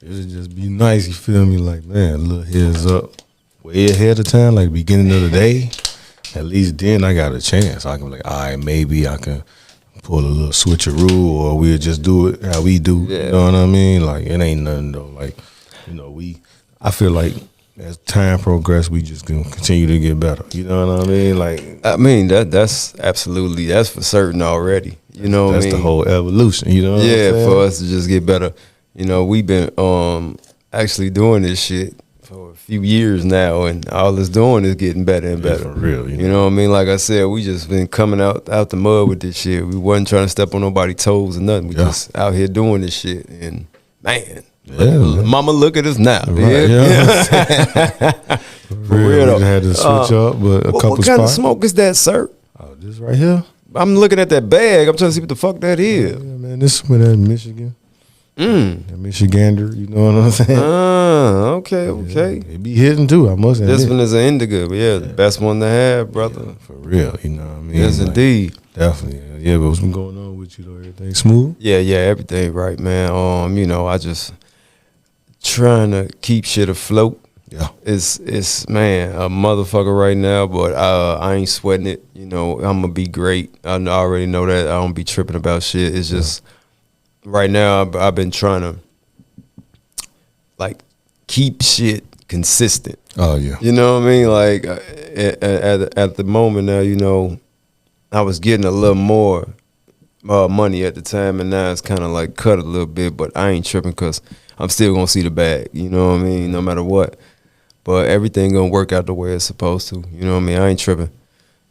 It'd just be nice, you feel me? Like, man, a little heads up way ahead of time, like beginning of the day. At least then I got a chance. I can be like, all right, maybe I can pull a little switcheroo, or we'll just do it how we do. Yeah. You know what I mean? Like, it ain't nothing though. Like, I feel like as time progresses, we just gonna continue to get better. You know what I mean? Like, I mean that's absolutely, that's for certain already. You know what I mean? that's the whole evolution. You know what I'm Yeah, saying? for us to just get better. You know, we've been actually doing this shit for a few years now, and all it's doing is getting better and Yeah, better. for real. You know what I mean? Like I said, we just been coming out the mud with this shit. We wasn't trying to step on nobody's toes or nothing. We just out here doing this shit, and man, man. mama, look at us now. Right, Yeah. For real though. we had to switch up, but a couple what kind of spots. smoke is that, sir? Oh, this right here. I'm looking at that bag. I'm trying to see what the fuck that is. Yeah, man, this one in Michigan. That Michigander, you know what I'm saying? Okay. Yeah, it be hitting too, I must admit. This one is an indica, but yeah, the best one to have, brother. Yeah, for real, you know what I mean? Yes, Like, indeed. Definitely. Yeah, but what's been going on with you though? Everything smooth? Yeah, everything right, man. I just trying to keep shit afloat. Yeah. It's man, a motherfucker right now, but I ain't sweating it. You know, I'm gonna be great. I already know that. I don't be tripping about shit. It's just right now I've been trying to like keep shit consistent. Oh yeah. You know what I mean? Like at the moment now, you know, I was getting a little more money at the time, and now it's kind of like cut a little bit. But I ain't tripping because I'm still gonna see the bag. You know what I mean? No matter what. But everything gonna work out the way it's supposed to. You know what I mean? I ain't tripping.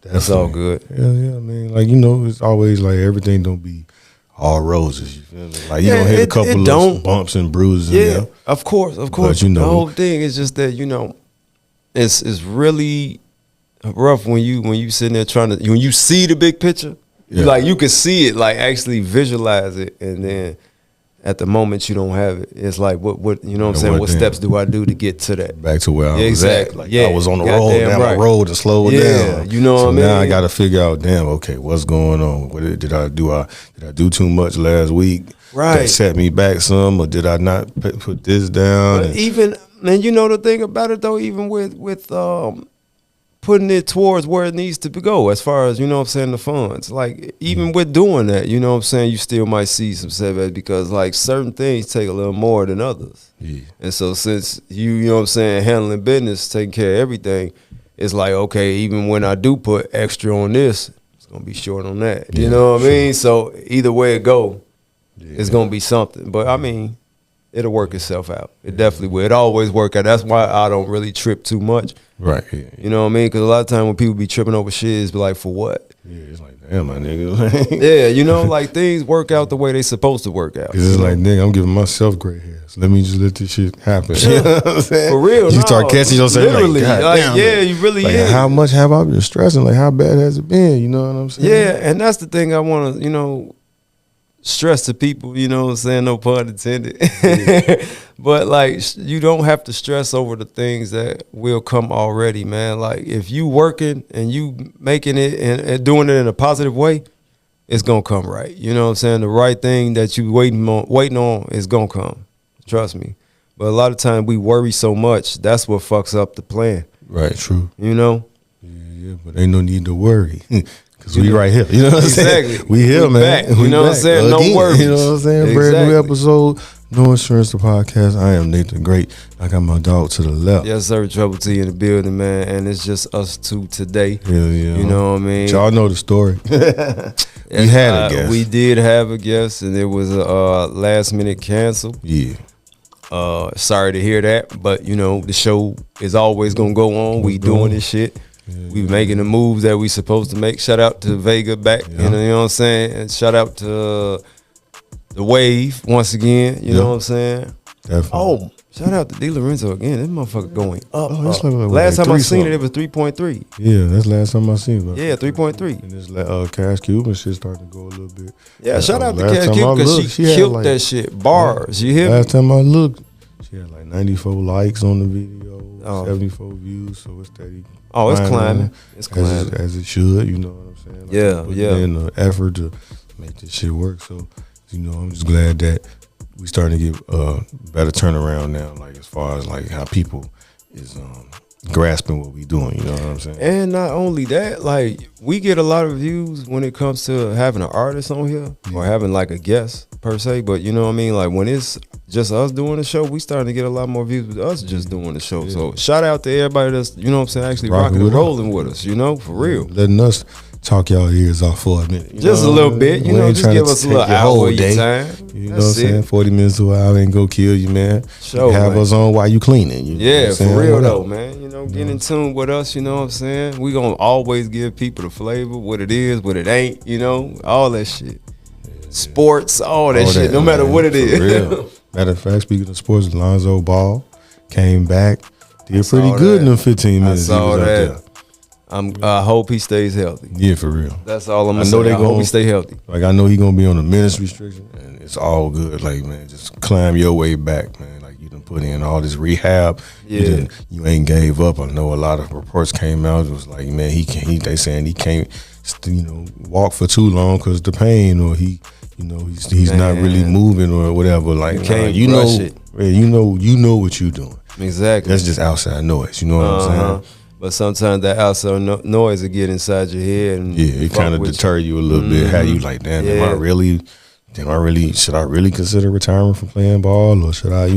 That's all good. Yeah, I mean, like, you know, it's always like everything don't be all roses. You feel me? Like, you gonna hit a couple of bumps and bruises. Yeah, of course. But, you know, the whole thing is just that, you know, it's really rough when you sitting there trying to, when you see the big picture. Yeah. Like you can see it, like actually visualize it, and then at the moment you don't have it. It's like what you know what I'm saying? What steps do I do to get to that? Back to where I was at. Like, I was on the road, down the road to slow it down. You know what I mean? Now I got to figure out, damn, okay, what's going on? What did I do? Did I do too much last week? Right. That set me back some, or did I not put this down? But even, and you know the thing about it though, even with putting it towards where it needs to go, as far as, you know what I'm saying, the funds. Like, even with doing that, you know what I'm saying, you still might see some setbacks because, like, certain things take a little more than others. Yeah. And so since you know what I'm saying, handling business, taking care of everything, it's like, okay, even when I do put extra on this, it's going to be short on that. You know what I mean? So either way it go, it's going to be something. But, I mean, it'll work itself out. It definitely will. It always work out. That's why I don't really trip too much. Right. Yeah. You know what I mean? Because a lot of time when people be tripping over shit, it's be like, for what? Yeah, it's like, damn, my nigga. Yeah, you know, like things work out the way they supposed to work out. Cause it's like, nigga, I'm giving myself gray hairs. Let me just let this shit happen. You know what I'm saying? For real, you start catching yourself literally, like, damn, yeah, you really like, is. how much have I been stressing? Like, how bad has it been? You know what I'm saying? Yeah, and that's the thing I want to, you know, stress to people, you know what I'm saying, no pun intended. But like, you don't have to stress over the things that will come already, man. Like, if you working and you making it and doing it in a positive way, it's gonna come right. You know what I'm saying? The right thing that you waiting on is gonna come. Trust me. But a lot of times we worry so much, that's what fucks up the plan. Right, true. You know? Yeah, but ain't no need to worry. Cause we right here. You know what I'm saying? Exactly. We here, We man. back. You know what I'm saying? Again, No worries. You know what I'm saying? Brand Exactly. new episode. No Insurance, the podcast. I am Nathan Great. I got my dog to the left. Yes, sir. Trouble T in the building, man. And it's just us two today. Hell yeah. You know what I mean? Y'all know the story. We had a guest. We did have a guest, and it was a last minute cancel. Yeah. Sorry to hear that, but you know the show is always gonna go on. We doing this shit. We making the moves that we supposed to make. Shout out to Vega back. You know what I'm saying? And shout out to the Wave once again. You know what I'm saying? Definitely. Oh, shout out to D Lorenzo again. This motherfucker going up. Oh, that's like Last time I 3 seen it, something. it was 3.3. Yeah, that's the last time I seen it. Yeah, 3.3. And this Cash Cuban shit starting to go a little bit. Yeah, shout out to last Cash time Cube I because looked, she had killed like- that shit. Bars, you hear me? Last time I looked, she had like 94 likes on the video, Oh. 74 views, so it's steady. Oh, it's climbing. It's climbing. As it should, you know what I'm saying? Like, Yeah, putting yeah. in the effort to make this shit work. So, you know, I'm just glad that we starting to get better turnaround now, like as far as like how people is grasping what we doing. You know what I'm saying? And not only that, like we get a lot of views when it comes to having an artist on here or having like a guest per se. But you know what I mean? Like when it's just us doing the show, we starting to get a lot more views with us just doing the show. So shout out to everybody that's, you know what I'm saying, actually rocking and rolling with us, you know, for real. Letting us talk y'all ears off for a minute. Just a little bit, you know, just give us a little hour of your time. You know what I'm saying? 40 minutes to an hour ain't go kill you, man. Sure, have us on while you cleaning. You know what I'm saying? For real though, man. You know, get in tune with us, you know what I'm saying? We gonna always give people the flavor, what it is, what it ain't, you know, all that shit. Sports, all that shit, no matter what it is. For real. Matter of fact, speaking of sports, Lonzo Ball came back, did pretty good in them 15 minutes. I saw that. I hope he stays healthy. Yeah, for real. That's all I'm gonna say. I hope he stay healthy. Like I know he gonna be on a minutes restriction, and it's all good. Like man, just climb your way back, man. Like you done put in all this rehab. Yeah, you ain't gave up. I know a lot of reports came out. It was like man, they saying he can't, walk for too long because the pain, or he's not really moving or whatever. Like you know what you doing. Exactly. That's just outside noise. You know what I'm saying? But sometimes that outside noise will get inside your head, and it kind of deter you a little bit. How you like, damn, should I really consider retiring from playing ball, or should I,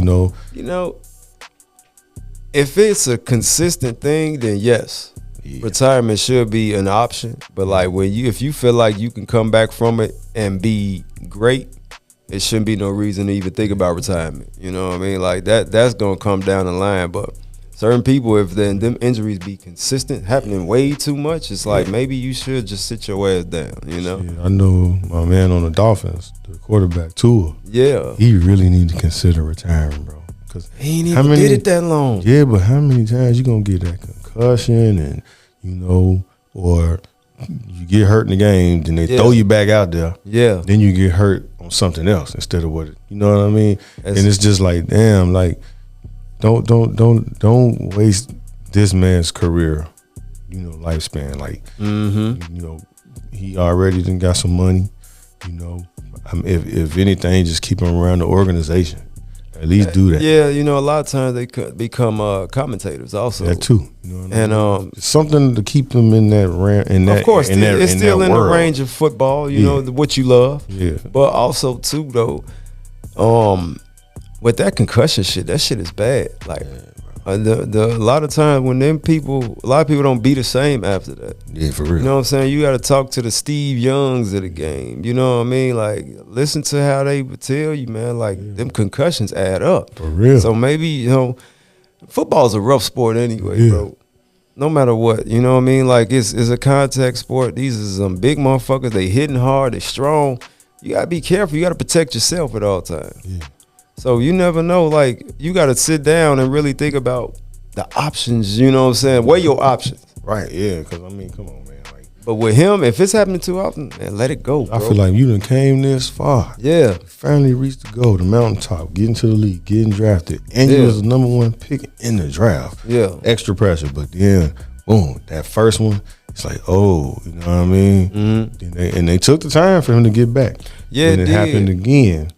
if it's a consistent thing, then yes, retirement should be an option. But like if you feel like you can come back from it and be great, it shouldn't be no reason to even think about retirement. You know what I mean? Like that's gonna come down the line, but. Certain people, if them injuries be consistent, happening way too much, it's like maybe you should just sit your ass down, you know? Shit, I know my man on the Dolphins, the quarterback, Tua. Yeah. He really need to consider retiring, bro. Cause he ain't even did it that long. Yeah, but how many times you going to get that concussion and, or you get hurt in the game, then they throw you back out there. Yeah. Then you get hurt on something else instead of what, you know what I mean? And it's just like, damn, like, Don't waste this man's career, lifespan. Like, he already done got some money. If anything, just keep him around the organization. At least do that. Yeah, a lot of times they could become commentators also. That too. And something to keep them in that of course, it's still in the range of football. What you love. Yeah. But also too though, with that concussion shit, that shit is bad. Like a lot of times when a lot of people don't be the same after that. Yeah, for real. You know what I'm saying? You got to talk to the Steve Youngs of the game. You know what I mean? Like listen to how they would tell you, man. Like them concussions add up. For real. So maybe football's a rough sport anyway, bro. No matter what, you know what I mean? Like it's a contact sport. These are some big motherfuckers. They hitting hard. They strong. You gotta be careful. You gotta protect yourself at all times. Yeah. So you never know, like you got to sit down and really think about the options, you know what I'm saying? What are your options? Right, yeah, because I mean, come on, man. Like, but with him, if it's happening too often, man, let it go, bro. I feel like you done came this far. Yeah. Finally reached the goal, the mountaintop, getting to the league, getting drafted. And you was the number one pick in the draft. Yeah. Extra pressure, but then, boom, that first one, it's like, oh, you know what I mean? Mm-hmm. And they took the time for him to get back. Yeah, and it happened again.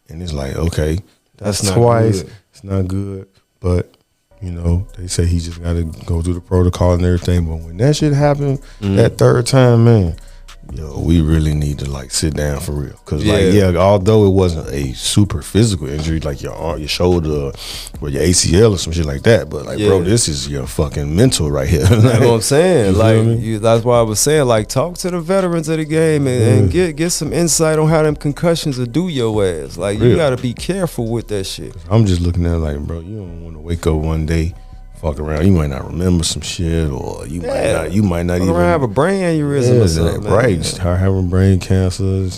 And it's like, okay, that's twice. Good. It's not good. But, they say he just got to go through the protocol and everything. But when that shit happened, that third time, man, we really need to, sit down for real. Because, although it wasn't a super physical injury, like your shoulder or your ACL or some shit like that, but, bro, this is your fucking mental right here. That's what I'm saying. That's why I was saying, talk to the veterans of the game and get some insight on how them concussions will do your ass. Like, you got to be careful with that shit. I'm just looking at it bro, you don't want to wake up one day, fuck around. You might not remember some shit, or you might not even have a brain aneurysm or something. Right, start having brain cancer.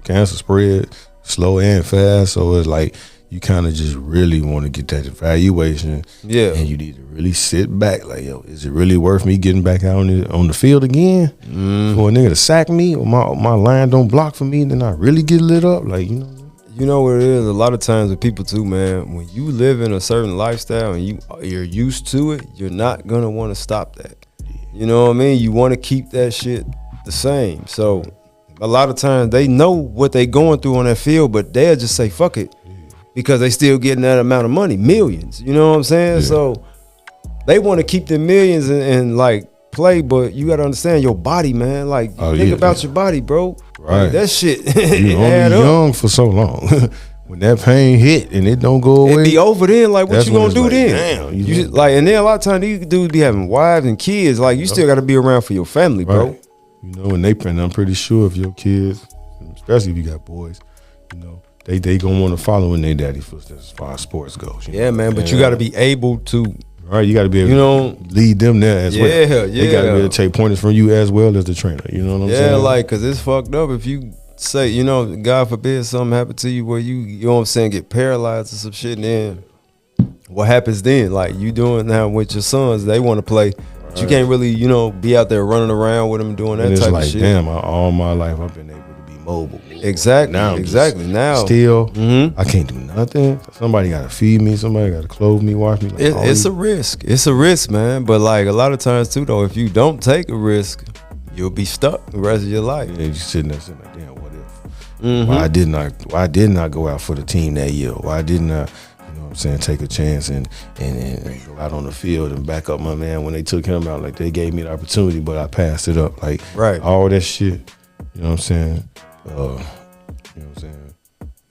Cancer spread slow and fast. So it's like you kind of just really want to get that evaluation. Yeah, and you need to really sit back. Like, is it really worth me getting back out on the field again for a nigga to sack me, or my line don't block for me? Then I really get lit up. Like, You know what it is? A lot of times with people too, man, when you live in a certain lifestyle and you're used to it, you're not gonna want to stop that. You know what I mean? You want to keep that shit the same. So a lot of times they know what they going through on that field, but they'll just say, fuck it. because they still getting that amount of money, millions. You know what I'm saying? Yeah. So they want to keep the millions and like play, but you got to understand your body, man. Like think about your body, bro. Right. Like, that shit. You only add up. young for so long. When that pain hit and it don't go away, It be over then. Like, what that's you when gonna it's do like, then? damn, You you just, know. like, and then a lot of times these dudes be having wives and kids. Like, you still got to be around for your family, bro. Right. You know, and I'm pretty sure if your kids, especially if you got boys, you know, they gonna want to follow in their daddy footsteps as far as sports goes. You Yeah, know? man. But you got to be able to. Right, you got to be able You know, to lead them there as well. Yeah, They got to be able to take pointers from you as well as the trainer. You know what I'm Yeah, saying? like, cause it's fucked up if you say, you know, God forbid something happen to you where you know what I'm saying, get paralyzed or some shit, and then what happens then? Like, you doing now with your sons, they want to play, but you can't really, you know, be out there running around with them doing that and it's type like, of shit. damn, all my life I've been able to be mobile. Exactly, Now I'm exactly. just Now, still, Mhm. I can't do nothing. Somebody got to feed me. Somebody got to clothe me, wash me. Like, it's a risk. It's a risk, man. But like a lot of times too, though, if you don't take a risk, you'll be stuck the rest of your life. yeah, you sitting there saying like, damn, what if? Mhm. Why didn't I go out for the team that year? Why didn't I, you know what I'm saying, take a chance and go out on the field and back up my man when they took him out? Like, they gave me the opportunity, but I passed it up. Like, Right. all that shit, you know what I'm saying? You know what I'm saying?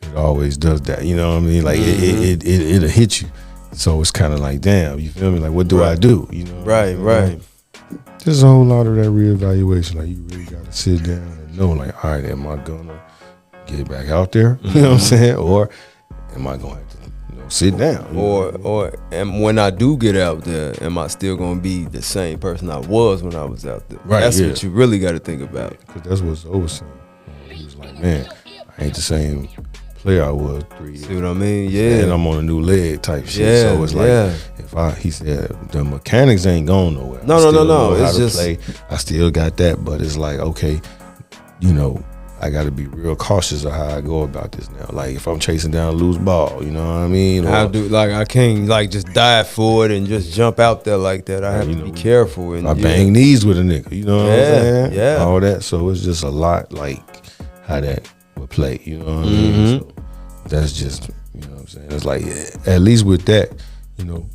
It always does that, you know what I mean? Like, it'll hit you. So it's kind of like, damn, you feel me? Like, what do I do? You know? Right, right. There's a whole lot of that reevaluation. Like, you really got to sit down and know, like, all right, am I gonna get back out there? You know what I'm saying? Or am I going to have to, you know, sit down? You know? Or and when I do get out there, am I still gonna be the same person I was when I was out there? Right, That's yeah. what you really got to think about. Because that's what Zoe was saying. He was like, man, I ain't the same player I was 3 years See what I mean? Yeah. and I'm on a new leg type shit. Yeah, So it's like, yeah. he said, the mechanics ain't going nowhere. No, I no, still no. know how It's to just- play. I still got that, but it's like, okay, you know, I got to be real cautious of how I go about this now. Like, if I'm chasing down a loose ball, you know what I mean? I Or- do like I can't like just dive for it and just jump out there like that. I have you to be know, careful and I bang knees with a nigga, you know what Yeah, I'm saying? yeah. All that. So it's just a lot like how that would play, you know what I Mm-hmm. mean? So that's just, you know what I'm saying? It's like, at least with that, you know,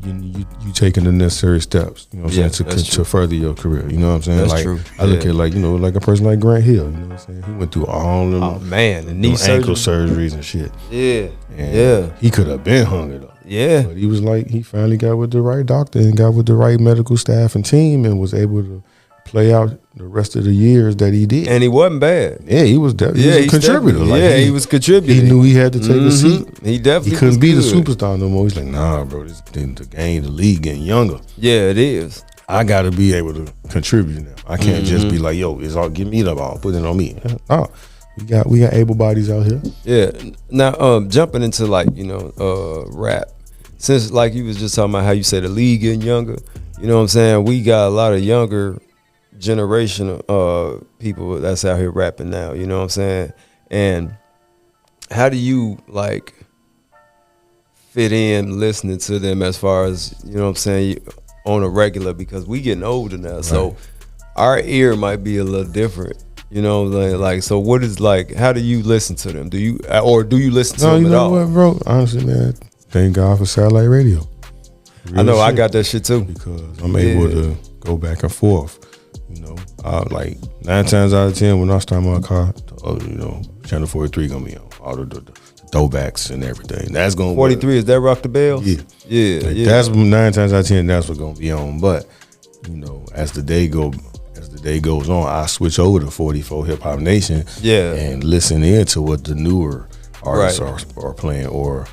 you taking the necessary steps, you know what I'm Yeah, saying, that's true. to further your career, you know what I'm saying? That's like, true. I look Yeah. at like, you know, like a person like Grant Hill, you know what I'm saying? He went through all them, Oh man, the them knee ankle surgery. surgeries and shit. Yeah. And Yeah. he could have been hung it up. Yeah. But he was like, he finally got with the right doctor and got with the right medical staff and team and was able to play out the rest of the years that he did. And he wasn't bad. Yeah, he was he was a contributor. definitely- Like, yeah, he was contributing. He knew he had to take a seat. He definitely He couldn't was be the good. superstar no more. He's like, nah, bro, the league getting younger. Yeah, it is. I got to be able to contribute now. I can't just be like, yo, it's all give me the ball, put it on me. No, we got able bodies out here. Yeah. Now, jumping into like rap, since like you was just talking about how you say the league getting younger. You know what I'm saying? We got a lot of younger generation people that's out here rapping now. You know what I'm saying? And how do you like fit in listening to them as far as, you know what I'm saying, on a regular, because we getting older now. So our ear might be a little different. You know, like so what is like, how do you listen to them? Do you listen to No, them you at know all? what, bro? Honestly, man, thank God for satellite radio. I know Real I shit. got that shit too. Because I'm able to go back and forth. You know, like 9 times out of 10 when I start my car, you know, Channel 43 gonna be on all the throwbacks and everything. That's gonna 43, is that Rock the Bells? Yeah. Yeah, Like, yeah. that's 9 times out of 10. That's what's gonna be on. But you know, as the day goes on, I switch over to 44 Hip Hop Nation. Yeah. and listen in to what the newer artists Right. are playing, or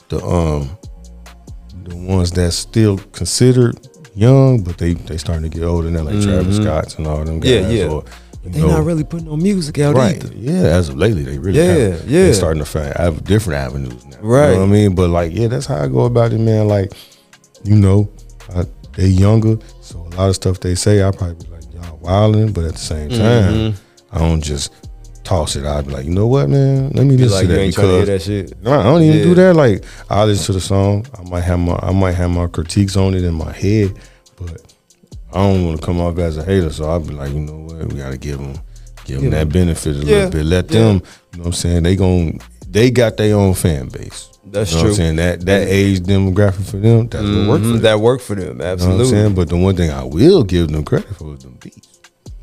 the ones that's still considered young, but they starting to get older now, like Travis Scott's and all them guys. Yeah, yeah. Or, They not really putting no music out right. either. Yeah, as of lately, they really Yeah, haven't. yeah. They're starting to find different avenues now. Right. You know what I mean? But like, yeah, that's how I go about it, man. Like, you know, they younger, so a lot of stuff they say, I probably be like, y'all wilding, but at the same time, I don't just toss it. I'd be like, you know what, man? Let me Be listen like, to you that, ain't trying to hear because that shit. no, I don't even Yeah. do that. Like, I listen to the song. I might have my critiques on it in my head, but I don't want to come off as a hater. So I'll be like, you know what? We got to give them that benefit a little bit. Let them, you know what I'm saying? they got their own fan base. That's you know true. What I'm saying that age demographic for them, that's what worked for them. That worked for them. You know what Absolutely. I'm saying? But the one thing I will give them credit for is them beats.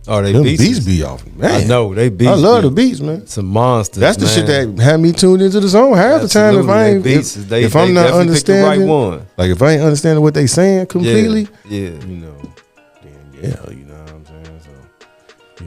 Oh, they Them beats. beats be off, man. I know they beats. I love the beats, man. Some monsters. That's the man. shit that had me tuned into the song half the time. If I ain't, if I'm not understanding, right one. like if I ain't understanding what they saying completely, Yeah. you know, then yeah, you know what I'm saying. So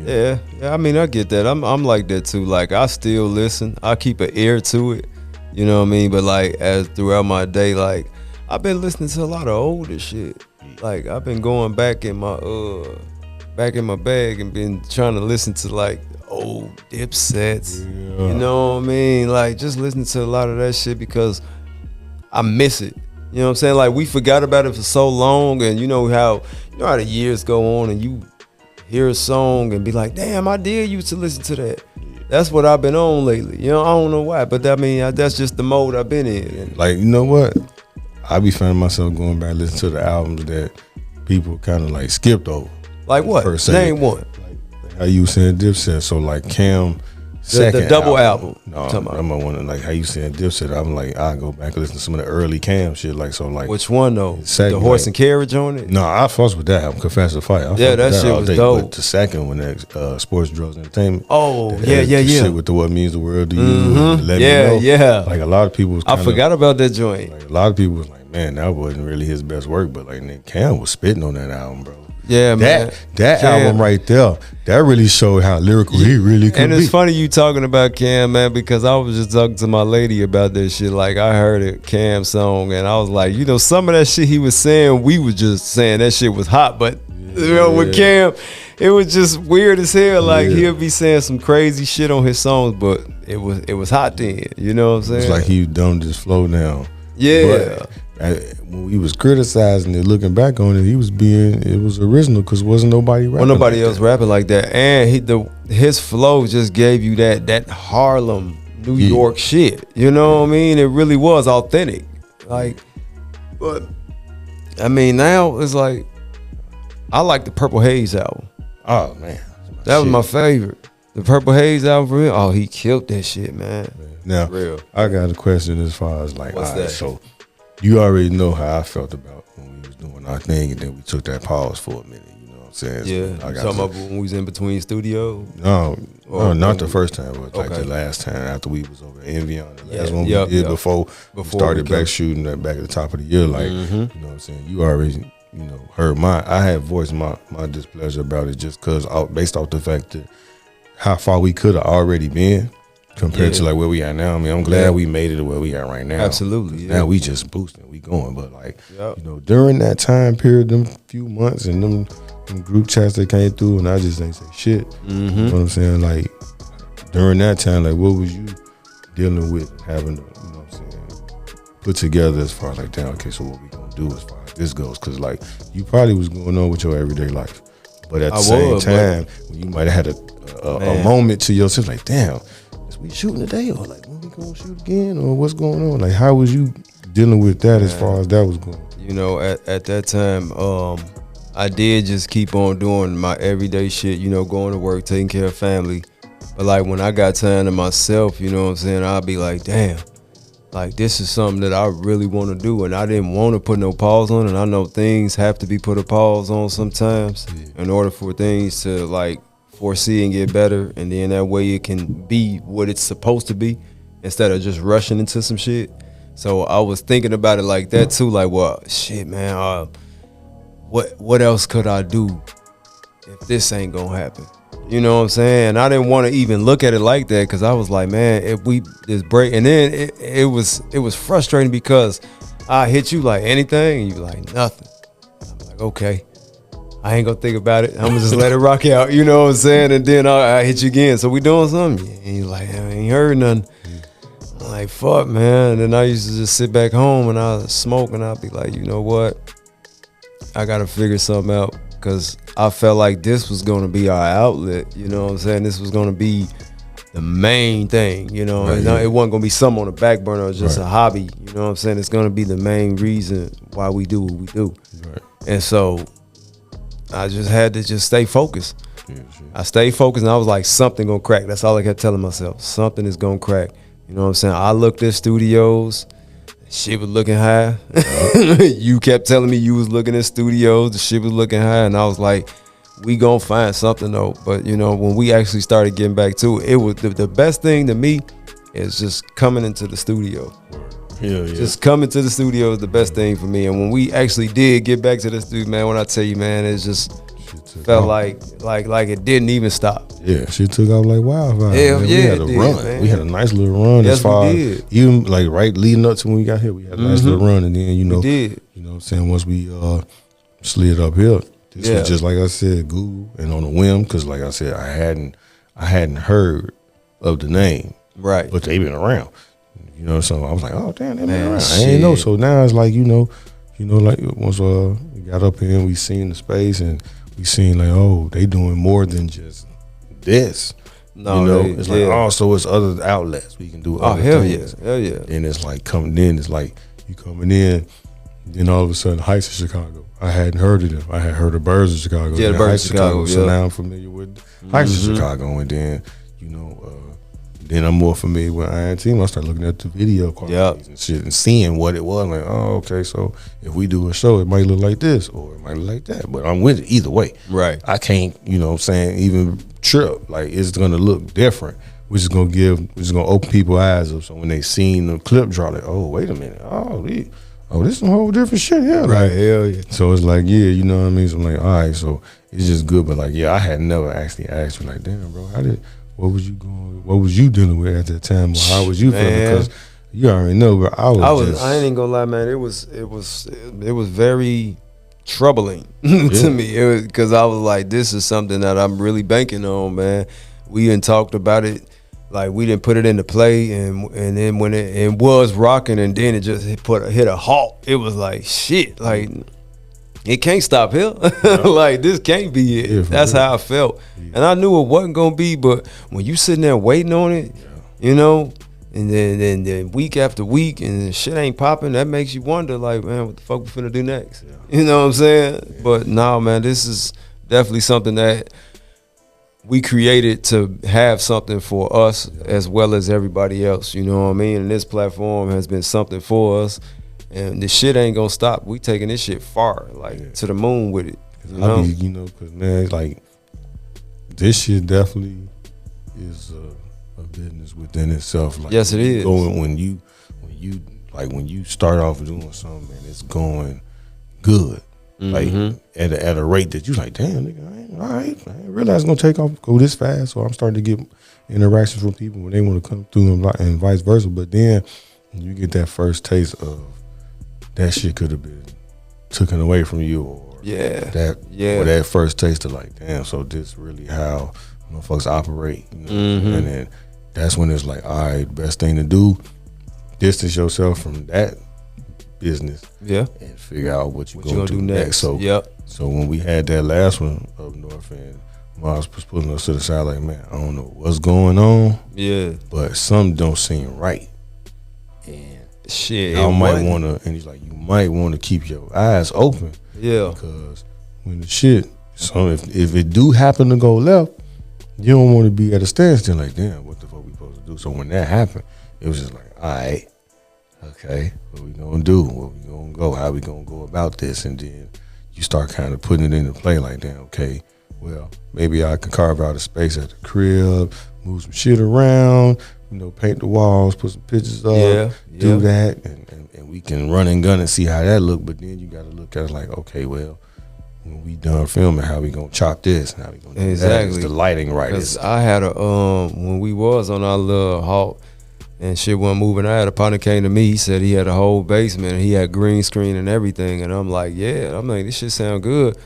Yeah. I mean, I get that. I'm like that too. Like I still listen. I keep an ear to it. You know what I mean? But like as throughout my day, like I've been listening to a lot of older shit. Like I've been going back in my bag and been trying to listen to like old Dipsets. Yeah. You know what I mean? Like just listening to a lot of that shit because I miss it. You know what I'm saying? Like we forgot about it for so long, and you know how the years go on, and you hear a song and be like, damn, I did used to listen to that. That's what I've been on lately. You know, I don't know why, but I mean, that's just the mode I've been in. And like you know what, I be finding myself going back listening to the albums that people kind of like skipped over. like what? Per se. Name one. Like how you saying Dipset? So like Cam. The double album. No, Talking about. I'm wondering like how you saying Dipset. I'm like I go back and listen to some of the early Cam shit. Like so like Which one though? Second, The horse like- and carriage on it? no, I fuss with that. I'm Confess to Fight. I fuck Yeah, with that shit all was day. dope. But the second one, that Sports, Drugs, Entertainment. Oh, that- yeah. the Shit with the What Means the World to You. Mhm. Let Yeah, me know. yeah. Like a lot of people was I kinda, forgot about that joint. Like a lot of people was like, man, that wasn't really his best work. But like Nick Cam was spitting on that album, bro. Yeah, man. That Cam. album right there, that really showed how lyrical he really could And be. it's funny you talking about Cam, man, because I was just talking to my lady about that shit. Like I heard a Cam song and I was like, you know, some of that shit he was saying, we was just saying that shit was hot, but you know, with Cam, it was just weird as hell. Like Yeah. he'll be saying some crazy shit on his songs, but it was hot then. You know what I'm saying? It's like he dumbed his flow down. Yeah. But when he was criticizing it, looking back on it, it was original because wasn't nobody rapping. Well, nobody like else that. rapping like that, and his flow just gave you that Harlem, New Yeah. York shit. You know what I mean? It really was authentic. Like, but I mean, now it's like I like the Purple Haze album. Oh man, That was my favorite. The Purple Haze album for him. Oh, he killed that shit, man. Now Real. I got a question as far as like, What's all right, that? so you already know how I felt about when we was doing our thing, and then we took that pause for a minute. You know what I'm saying? Yeah, So I you got talking to- about when we was in between studios? No, Or not when the we- first time, but like Okay. the last time after we was over at Envion, the last Yeah, one yep, we did yep. before we Before started we back come- shooting that back at the top of the year. Like, Mhm. you know what I'm saying? You already, heard I had voiced my displeasure about it just because based off the fact that how far we could have already been compared to Yeah. like where we are now. I mean, I'm glad Yeah. we made it to where we are right now. Absolutely, yeah. Now we just boosting, we going. But like, Yep. during that time period, them few months and them group chats that came through, and I just ain't say shit. You know what I'm saying? Like during that time, like what was you dealing with having to, you know what I'm saying, put together as far as like, damn, okay, so what we gonna do as far as this goes? Because like you probably was going on with your everyday life, but at the I same was, but- time, when you might have had a Man. moment to yourself, like, damn, is we shooting today, or like when we gonna shoot again, or what's going on? Like, how was you dealing with that as far as that was going? You know, at that time, I did just keep on doing my everyday shit, going to work, taking care of family. But like when I got time to myself, you know what I'm saying, I'll be like, damn, like this is something that I really want to do. And I didn't want to put no pause on it. I know things have to be put a pause on sometimes in order for things to like foresee and get better. And then that way it can be what it's supposed to be instead of just rushing into some shit. So I was thinking about it like that too. Like, well, shit, man, what else could I do if this ain't gonna happen? You know what I'm saying? I didn't want to even look at it like that because I was like, man, if we just break, and then it was frustrating because I hit you like anything, and you like nothing. I'm like, okay, I ain't gonna think about it. I'm gonna just let it rock out. You know what I'm saying? And then I hit you again. So we doing something? And you like, I ain't heard nothing. I'm like, fuck, man. And then I used to just sit back home and I smoke and I'd be like, you know what? I gotta figure something out because I felt like this was gonna be our outlet. You know what I'm saying? This was gonna be the main thing. You know, Right, and yeah. it wasn't gonna be something on the back burner or just Right. a hobby. You know what I'm saying? It's gonna be the main reason why we do what we do. Right. And so I just had to just stay focused. Yeah, sure. I stayed focused and I was like, something gonna crack. That's all I kept telling myself. Something is gonna crack. You know what I'm saying? I looked at studios. Shit was looking high. You kept telling me you was looking at studios. The shit was looking high, and I was like, we gonna find something though. But you know, when we actually started getting back to it, it was the best thing to me is just coming into the studio. Yeah. Just coming to the studio is the best thing for me. And when we actually did get back to the studio, man, when I tell you, man, it just felt like it didn't even stop. Yeah, she took off like wildfire. Hell man. yeah, We had a it did, run. man. We had a nice little run. Yes, as far we as did. even like right leading up to when we got here, we had a nice little run, and then you know did. what I'm saying, once we slid up here, this Yeah. was just like I said, Google and on a whim, because like I said, I hadn't heard of the name, Right. but they been around. You know, so I was like, oh damn, they been Man, around. I shit. ain't know. So now it's like, you know, like once we got up here and we seen the space and we seen like, oh, they doing more than just this. No, you know, they- it's yeah. like also it's other outlets we can do. Oh, other hell things. yeah. Hell yeah. And it's like coming in. It's like you coming in, then all of a sudden Heights of Chicago. I hadn't heard of them. I had heard of Birds of Chicago. Yeah, the then Birds Heights of Chicago, So yeah. now I'm familiar with Heights of Chicago, and then you know, then I'm more familiar with Iron Team. I start looking at the video qualities and shit and seeing what it was. Like, oh, okay, so if we do a show, it might look like this or it might look like that. But I'm with it either way. Right. I can't, you know what I'm saying, even trip. Like, it's going to look different, which is going to open people's eyes up. So when they seen the clip drop, like, oh, wait a minute. Oh, this is some whole different shit. Yeah. Right. Like, Hell yeah. so it's like, yeah, you know what I mean? So I'm like, all right, so it's just good. But like, yeah, I had never actually asked you, like, damn, bro, what was you dealing with at that time? Or how was you feeling? Man. Because you already know, bro, I I ain't gonna lie, man. It was very troubling to me. Because I was like, this is something that I'm really banking on, man. We done talked about it, like we didn't put it into play, and then when it was rocking, and then it just hit a halt. It was like shit, like it can't stop here. Like this can't be it. Yeah, for That's real. how I felt, and I knew it wasn't gonna be. But when you sitting there waiting on it, you know. And then week after week, and the shit ain't popping. That makes you wonder, like, man, what the fuck we finna do next? You know what I'm saying? But no, man, this is definitely something that we created to have something for us as well as everybody else. You know what I mean? And this platform has been something for us, and this shit ain't gonna stop. We taking this shit far, like to the moon with it. You know? I be, you know, because man, it's like this shit definitely is a business within itself. Like, Yes, it is. When you start off doing something and it's going good, like at a rate that you like, damn, nigga, I ain't realize it's gonna go this fast. So I'm starting to get interactions from people when they want to come through and vice versa. But then when you get that first taste of that shit could have been taken away from you, or or that first taste of like, damn, so this really how motherfuckers operate, you know? And then that's when it's like, all right, best thing to do, distance yourself from that business, and figure out what you're gonna do next. So, so when we had that last one up north, and Miles was putting us to the side, like, man, I don't know what's going on, but something don't seem right, and shit, I might want to, and he's like, you might want to keep your eyes open, because when the shit, so if it do happen to go left, you don't want to be at a standstill, like, damn, what the fuck we supposed to do? So when that happened, it was just like, all right, okay, what we gonna do? Where we gonna go? How we gonna go about this? And then you start kind of putting it into play, like, damn, okay, well, maybe I can carve out a space at the crib, move some shit around, you know, paint the walls, put some pictures up, do that, and we can run and gun and see how that look. But then you got to look at it like, okay, well, when we done filming, how we gonna chop this and how we gonna do that? Is the lighting right? Cause I had when we was on our little halt and shit wasn't moving, I had a partner came to me. He said he had a whole basement and he had green screen and everything, and I'm like, I'm like, this shit sound good,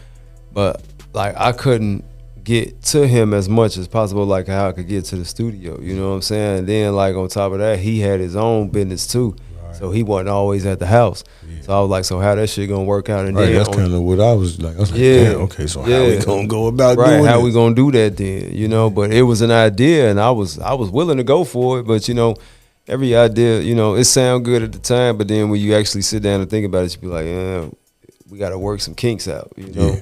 but like I couldn't get to him as much as possible, like how I could get to the studio. You know what I'm saying? And then like on top of that, he had his own business too. So he wasn't always at the house. So I was like, so how that shit gonna work out? And then that's kind of what I was like. I was like, damn, okay, so how we gonna go about doing it? How we gonna do that then? You know, but it was an idea, and I was willing to go for it. But you know, every idea, you know, it sound good at the time, but then when you actually sit down and think about it, you be like, we got to work some kinks out. You know,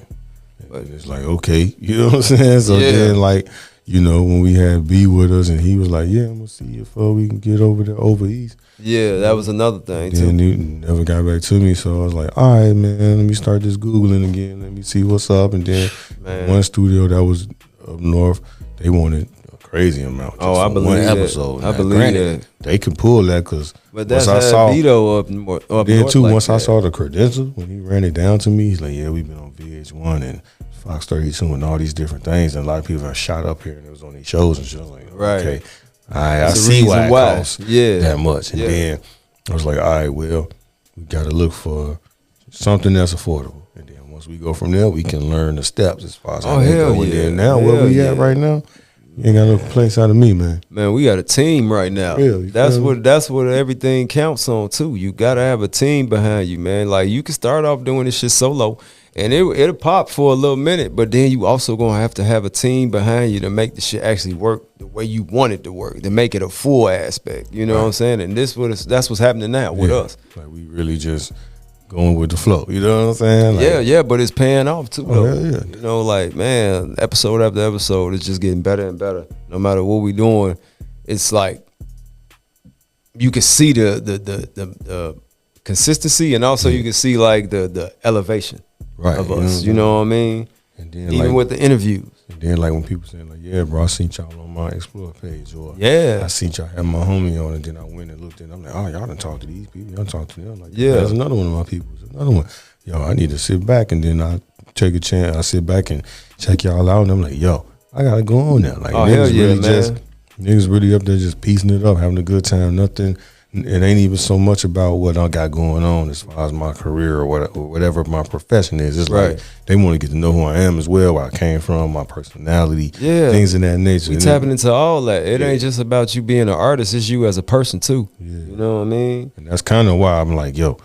but it's like, okay, you know what I'm saying? So then like, you know, when we had B with us, and he was like, "Yeah, I'm gonna see if we can get over there over east." Yeah, that was another thing too. Then he never got back to me, so I was like, "All right, man, let me start this Googling again. Let me see what's up." And then one studio that was up north, they wanted a crazy amount. Oh, I believe one that. episode. I Now, believe granted, that. they could pull that because But that's once I saw Vito up north. then too, like once I that. saw the credentials, when he ran it down to me, he's like, "Yeah, we've been on VH1 and Fox 32 and all these different things, and a lot of people have shot up here and it was on these shows and shit." I was like, Right. okay, I That's the see reason why it why. costs Yeah. that much. And Yeah. then I was like, all right, well, we got to look for something that's affordable. And then once we go from there, we can learn the steps as far as how they hell go. And yeah. then now where Hell we at yeah. right now, you ain't got no complaints out of me, man. Man, we got a team right now. Really? That's what everything counts on too. You gotta have a team behind you, man. Like you can start off doing this shit solo, and it'll pop for a little minute, but then you also gonna have to have a team behind you to make the shit actually work the way you want it to work, to make it a full aspect. You know what I'm saying? And that's what's happening now with Yeah. us. Like we really just going with the flow. You know what I'm saying? Like, Yeah, but it's paying off too. Oh, Though. yeah. You know, like man, episode after episode, it's just getting better and better. No matter what we doing, it's like you can see the consistency, and also you can see like the elevation Right. of you know us. what You I'm know what I mean? And then Even like, with the interviews. and then like when people saying like, yeah, bro, I seen y'all on my Explore page, or Yeah. I seen y'all have my homie on, and then I went and looked, and I'm like, oh, y'all done talked to these people, y'all talked to them. I'm like, Yeah. there's another one of my people, there's another one. Yo, I need to sit back, and then I take a chance. I sit back and check y'all out, and I'm like, yo, I gotta go on now. Like, Oh, hell yeah, really man. niggas really up there just piecing it up, having a good time. Nothing. It ain't even so much about what I got going on as far as my career or whatever my profession is. It's Right. like they want to get to know who I am as well, where I came from, my personality, Yeah. things of that nature. We And tapping into all that. It Yeah. ain't just about you being an artist, it's you as a person too. Yeah. You know what I mean? And that's kind of why I'm like, yo,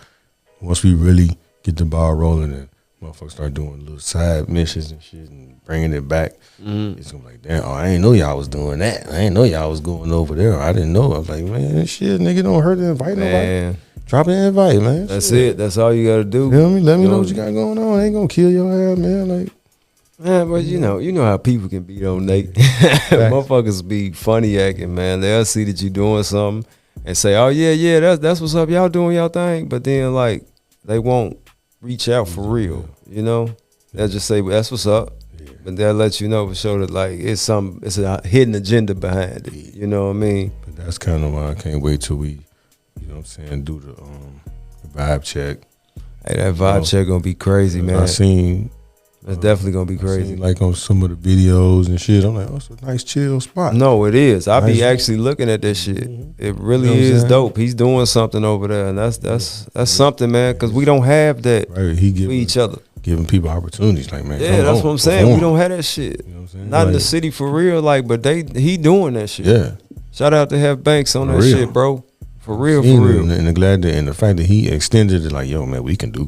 once we really get the ball rolling and motherfuckers start doing little side missions and shit and bringing it back, it's gonna be like, damn, oh, I ain't know y'all was doing that. I ain't know y'all was going over there. I didn't know. I was like, man, shit, nigga, don't hurt to invite nobody. Man, Drop an invite, man. that's Shit. it. That's all you gotta do. Feel me? Let me You know know- what you got going on. I ain't gonna kill your ass, man. Like, Man, but you know how people can be though, Nate. Motherfuckers be funny acting, man. They'll see that you doing something and say, "Oh yeah, that's what's up. Y'all doing y'all thing," but then like they won't reach out for real. You know, they'll just say, well, "That's what's up," but they'll let you know for sure that like it's a hidden agenda behind it. You know what I mean? but that's kind of why I can't wait till we, you know what I'm saying, do the vibe check. Hey, that vibe check gonna be crazy, man. I seen It's definitely gonna be I crazy. seen, like on some of the videos and shit. I'm like, oh, it's a nice chill spot. No, it is. I be Nice. actually looking at this shit. It really You know what I'm is saying? dope. He's doing something over there, and that's something, man. Because we don't have that Right? He for each other. giving people opportunities. Like, man, Yeah, come that's on, what I'm saying. perform. We don't have that shit. You know what I'm saying? Not in the Like, city for real. Like, but he doing that shit. Yeah, Shout out to Have Banks on For that real. shit, bro. For real, Seen for it, real. and the fact that he extended it, like, yo, man, we can do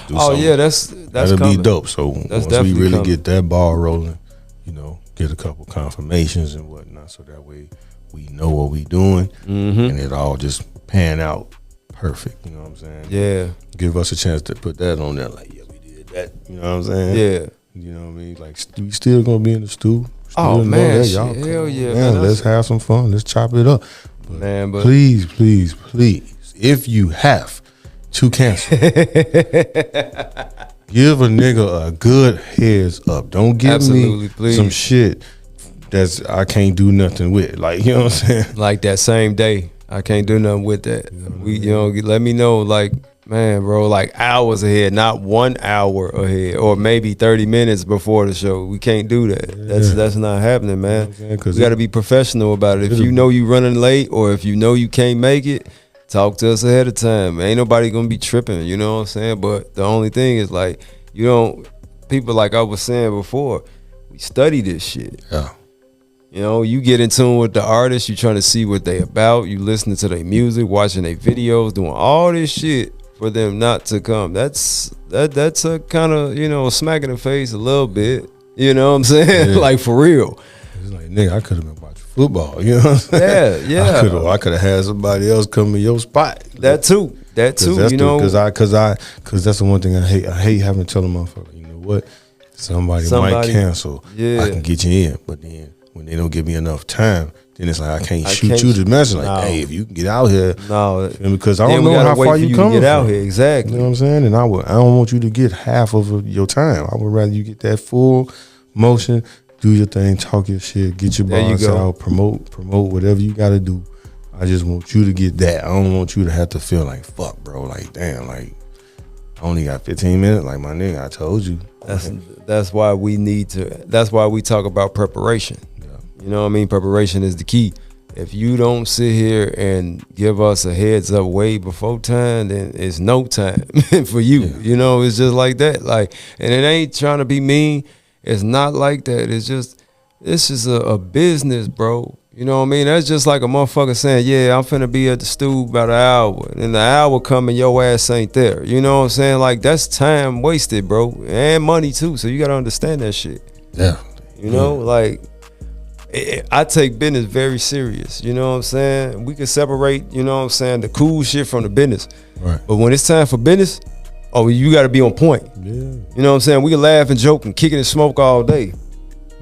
do Oh something. yeah, that's That'll coming. be dope. So once we definitely really coming. get that ball rolling, you know, get a couple confirmations and whatnot, so that way we know what we doing, and it all just pan out perfect. You know what I'm saying? Yeah, Give us a chance to put that on there. Like, yeah, we did that. You know what I'm saying? yeah. You know what I mean? Like, we still gonna be in the stew. Still Oh, know man, that. shit. Y'all come Hell on, yeah, man. man. Let's have some fun. Let's chop it up. Man, but Please, please, please, if you have to cancel, give a nigga a good heads up. Don't give Absolutely, me please. some shit that's I can't do nothing with. Like, you know what I'm saying? like that same day, I can't do nothing with that. Let me know, like, man, bro, like hours ahead, not 1 hour ahead, or maybe 30 minutes before the show. We can't do that. That's not happening, man. You know what I'm saying? 'Cause We got to be professional about it. If you know you running late, or if you know you can't make it, talk to us ahead of time. Ain't nobody gonna be tripping. You know what I'm saying? But the only thing is, like, you don't. People, like I was saying before, we study this shit. Yeah. You know, you get in tune with the artist, you trying to see what they about, you listening to their music, watching their videos, doing all this shit for them not to come. That's a kind of, a smack in the face a little bit. You know what I'm saying? Yeah. Like, for real. It's like, nigga, I could have been watching football. You know what I'm saying? Yeah, yeah. I could have had somebody else come in your spot. That too. Because that's the one thing I hate. I hate having to tell a motherfucker, you know what? Somebody might cancel. Yeah. I can get you in, but then when they don't give me enough time, then it's like I can't shoot can't you the message. Like, no. hey, if you can get out here, No, because I then don't we know gotta how wait far for you to coming get out from. here. Exactly. You know what I'm saying? And I don't want you to get half of your time. I would rather you get that full motion, do your thing, talk your shit, get your There you bars go. out, promote whatever you got to do. I just want you to get that. I don't want you to have to feel like, fuck, bro. Like, damn, like, I only got 15 minutes. Like, my nigga, I told you. That's why we need to. That's why we talk about preparation. Yeah. You know what I mean? Preparation is the key. If you don't sit here and give us a heads up way before time, then it's no time for you. Yeah. You know, it's just like that. Like, and it ain't trying to be mean. It's not like that. It's just, this is a business, bro. You know what I mean? That's just like a motherfucker saying, yeah, I'm finna be at the stool about an hour. And the hour coming, your ass ain't there. You know what I'm saying? Like, that's time wasted, bro. And money, too. So you got to understand that shit. Yeah. You know, like, I take business very serious. You know what I'm saying? We can separate, you know what I'm saying, the cool shit from the business. Right. But when it's time for business, oh, you got to be on point. Yeah. You know what I'm saying? We can laugh and joke and kick it and smoke all day.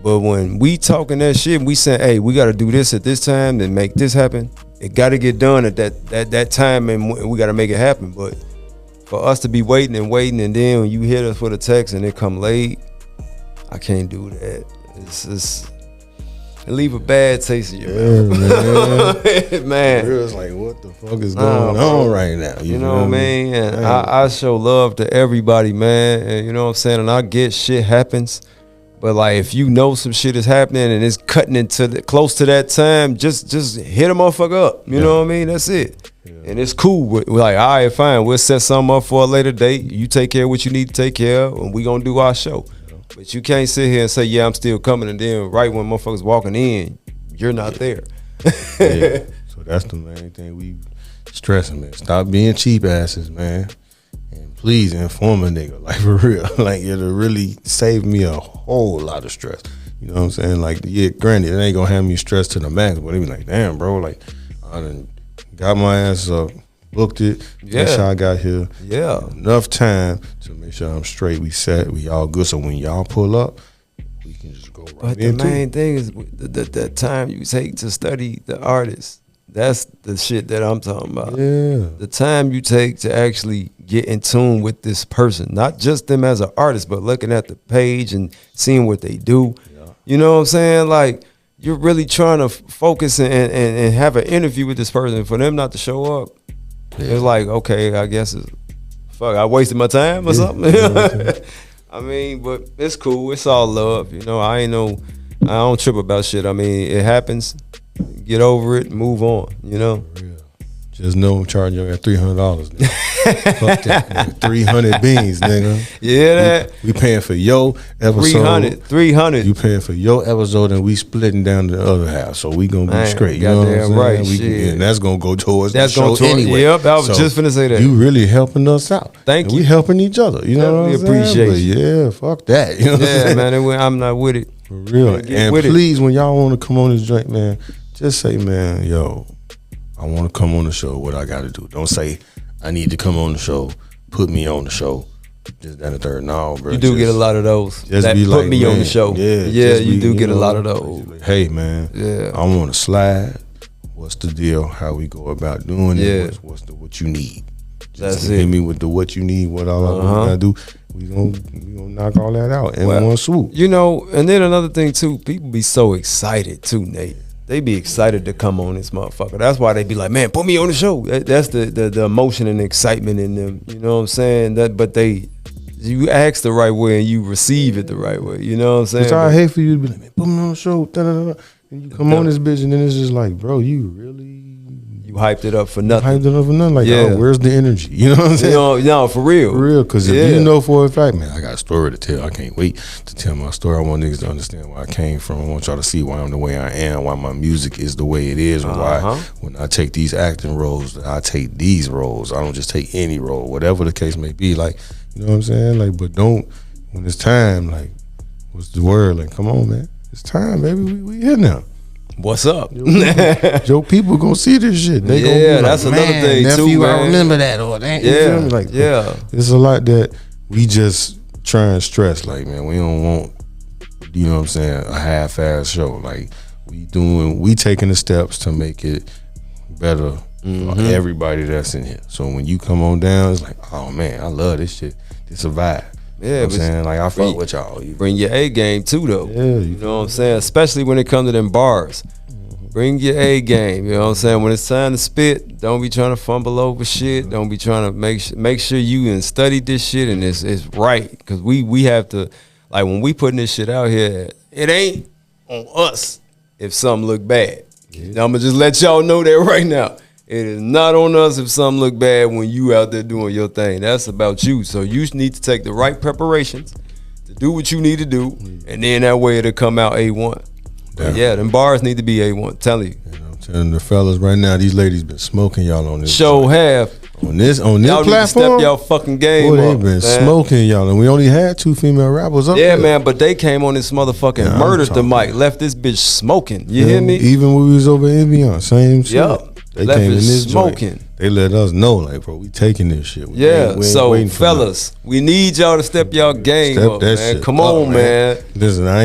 But when we talking that shit, we saying, hey, we got to do this at this time and make this happen. It got to get done at that time, and we got to make it happen. But for us to be waiting, and then when you hit us with a text and it come late, I can't do that. It leave a bad taste in your mouth. Man. It's like, what the fuck is going on right now? You know what I mean? And I show love to everybody, man. And you know what I'm saying? And I get shit happens. But like, if you know some shit is happening and it's cutting into close to that time, just hit a motherfucker up. You know what I mean? That's it. Yeah. And it's cool. We're like, all right, fine. We'll set something up for a later date. You take care of what you need to take care of, and we gonna do our show. Yeah. But you can't sit here and say, yeah, I'm still coming, and then right when motherfuckers walking in, you're not there. Yeah. So that's the main thing we stressing, man. Stop being cheap asses, man. And please inform a nigga, like, for real. Like, it'll really save me a whole lot of stress. You know what I'm saying? Like, yeah, granted, it ain't gonna have me stressed to the max, but it be like, damn, bro, like, I done got my ass up, booked it, make sure I got here. Yeah. Enough time to make sure I'm straight, we set, we all good. So when y'all pull up, we can just go right into it. But the main thing is the time you take to study the artist. That's the shit that I'm talking about. Yeah. The time you take to actually get in tune with this person, not just them as an artist, but looking at the page and seeing what they do. Yeah. You know what I'm saying? Like, you're really trying to focus and have an interview with this person. For them not to show up, it's like, okay, I guess fuck, I wasted my time or something. I mean, but it's cool. It's all love. You know, I don't trip about shit. I mean, it happens. Get over it, move on, you know? Just know I'm charging you at $300, nigga. Fuck that, nigga. 300 beans, nigga. Yeah, that. We paying for your episode. 300. You paying for your episode, and we splitting down the other half, so we gonna be straight. You know what I'm saying? Right, and that's gonna go towards the show anyway. Yep, I was just finna say that. You really helping us out. Thank you. We helping each other. You know what I'm saying? Appreciate you. Yeah, fuck that. You know what I'm saying? Man, I'm not with it. For real. And please, when y'all want to come on this joint, man, just say, man, yo, I want to come on the show. What I got to do? Don't say I need to come on the show. Put me on the show. Just that and the third. No, bro. You do get a lot of those. Just that be put like, me on the show. Yeah, you do get a lot of those. Like, hey, man. Yeah. I want to slide. What's the deal? How we go about doing it? What's what you need? That's hit me with the what you need. What all I gotta do? We gonna knock all that out in one swoop. You know, and then another thing too. People be so excited too, Nate. They be excited to come on this motherfucker. That's why they be like, man, put me on the show. That's the emotion and excitement in them. You know what I'm saying? But you ask the right way and you receive it the right way. You know what I'm saying? Which I hate for you to be like, man, put me on the show. And you come on this bitch, and then it's just like, bro, you really. You hyped it up for nothing. Hyped it up for nothing. Like, oh, where's the energy? You know what I'm saying? No, for real. For real. Because if you know for a fact, man, I got a story to tell. I can't wait to tell my story. I want niggas to understand where I came from. I want y'all to see why I'm the way I am, why my music is the way it is, and why when I take these acting roles, I take these roles. I don't just take any role, whatever the case may be. Like, you know what I'm saying? Like, but don't, when it's time, like, what's the word? Like, come on, man. It's time, baby. We here now. What's up? Your people gonna see this shit. They gonna be like, that's another thing nephew, too, man. I remember that or that. You feel me? Like, it's a lot that we just try and stress. Like, man, we don't want you know what I'm saying, a half-ass show. Like we taking the steps to make it better for everybody that's in here. So when you come on down, it's like, oh man, I love this shit. It's a vibe. Yeah, you know what I'm saying? Like I fuck with y'all. Bring your A game too, though. Yeah, you know what I'm saying? Especially when it comes to them bars. Bring your A game. You know what I'm saying? When it's time to spit, don't be trying to fumble over shit. Don't be trying to make sure you and study this shit and it's right. Because we have to, like when we putting this shit out here, it ain't on us if something look bad. Now, I'm gonna just let y'all know that right now. It is not on us if something look bad when you out there doing your thing. That's about you. So you need to take the right preparations to do what you need to do, and then that way it'll come out A1. But yeah, them bars need to be A1. Tell you. I'm telling the fellas right now, these ladies been smoking y'all on this. Show have. On this y'all platform, need to step y'all fucking game boy, up. They been man. smoking y'all, and we only had 2 female rappers up Yeah, there. man, but they came on this motherfucking murdered the mic, left this bitch smoking. You hear me? Even when we was over in Evian, same shit. Yup. They Left came in it this smoking. joint. They let us know, like, bro, we taking this shit. We ain't So waiting for fellas, we need y'all to step y'all game Step up, that man. shit Come up, on, man. Listen, I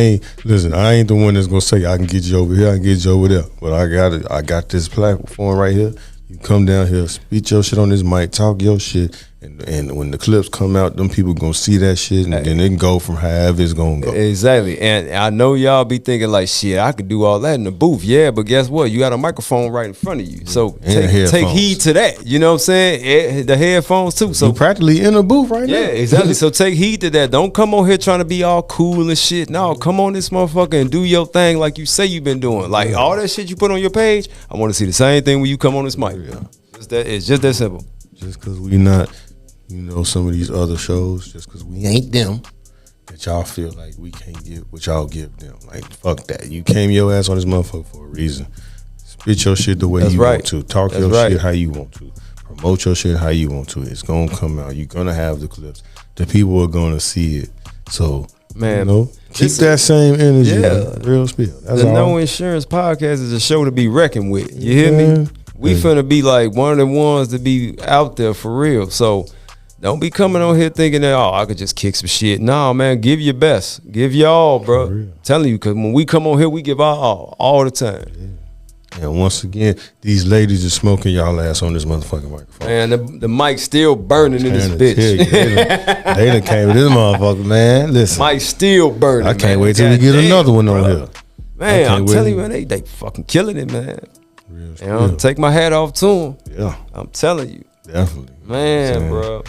ain't the one that's gonna say I can get you over here, I can get you over there. But I got it. I got this platform right here. You come down here, speak your shit on this mic, talk your shit, and when the clips come out, them people gonna see that shit, and then it can go from however it's gonna go. Exactly. And I know y'all be thinking like, shit, I could do all that in the booth. Yeah, but guess what? You got a microphone right in front of you. So And take heed to that. You know what I'm saying? The headphones too. So you practically in a booth right now. yeah, exactly. So take heed to that. Don't come on here trying to be all cool and shit. No, come on this motherfucker and do your thing like you say you've been doing. Like all that shit you put on your page, I want to see the same thing when you come on this mic. Yeah. It's just that simple. Just because we not, some of these other shows, just because we ain't them, that y'all feel like we can't get what y'all give them. Like, fuck that. You came your ass on this motherfucker for a reason. Spit your shit the way That's you right. want to. Talk That's your right. shit how you want to. Promote your shit how you want to. It's going to come out. You're going to have the clips. The people are going to see it. So, Man, keep that same energy. Yeah. Real spill. That's The all. No Insurance Podcast is a show to be reckoned with. You hear me? Yeah. We finna be like one of the ones to be out there for real. So don't be coming on here thinking that, I could just kick some shit. Nah, man, give your best. Give your all, bro. real. Telling you, because when we come on here, we give our all the time. And once again, these ladies are smoking y'all ass on this motherfucking microphone. Man, the mic's still burning in this Trying to tell you, bitch. they done came with this motherfucker, man. Listen, Mic's still burning. I can't man. wait till we get Goddamn, another one on bro. here. Man, I'm wait. telling you, man, they fucking killing it, man. Real You know, spill. take my hat off to them. Yeah, I'm telling you. definitely. Man, bro.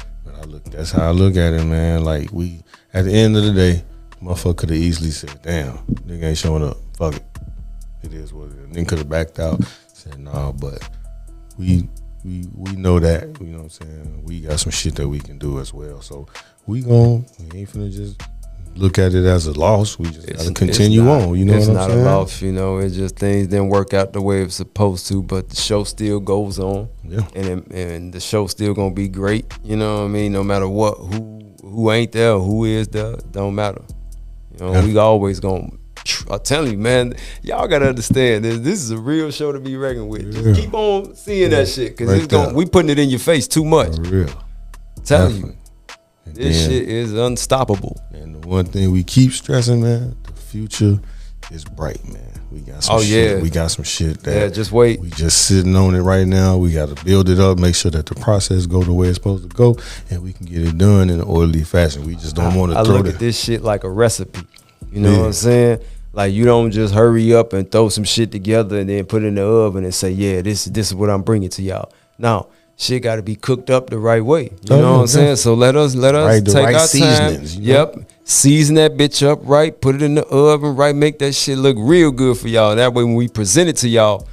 But that's how I look at it, man. Like at the end of the day, motherfucker could have easily said, "Damn, nigga ain't showing up. Fuck it. It is what it is." Nigga could have backed out, said, "Nah," but we know that. You know what I'm saying? We got some shit that we can do as well. So we ain't finna just look at it as a loss. We just gotta continue on. You know what I'm saying? It's not a loss, It's just things didn't work out the way it's supposed to, but the show still goes on. Yeah. And the show still gonna be great. You know what I mean? No matter what, who ain't there, who is there, don't matter. Yeah. We always gonna. I'm telling you, man, y'all gotta understand this is a real show to be reckoned with. Yeah. Just keep on seeing that shit, cause Right there. we putting it in your face too much. For real. I'm telling you, Definitely. And this then- shit is unstoppable. And the one thing we keep stressing, man, the future is bright, man. We got some shit. Yeah. We got some shit that Yeah, just wait. we just sitting on it right now. We got to build it up, make sure that the process go the way it's supposed to go, and we can get it done in an orderly fashion. We just don't want to I throw look the at this shit like a recipe. You know Yeah. what I'm saying? Like you don't just hurry up and throw some shit together and then put it in the oven and say, yeah, this is what I'm bringing to y'all. No, shit got to be cooked up the right way. You know what I'm saying? So let us Right, the take right our seasonings, time. you know? Yep. Season that bitch up right. Put it in the oven right. Make that shit look real good for y'all. That way when we present it to y'all,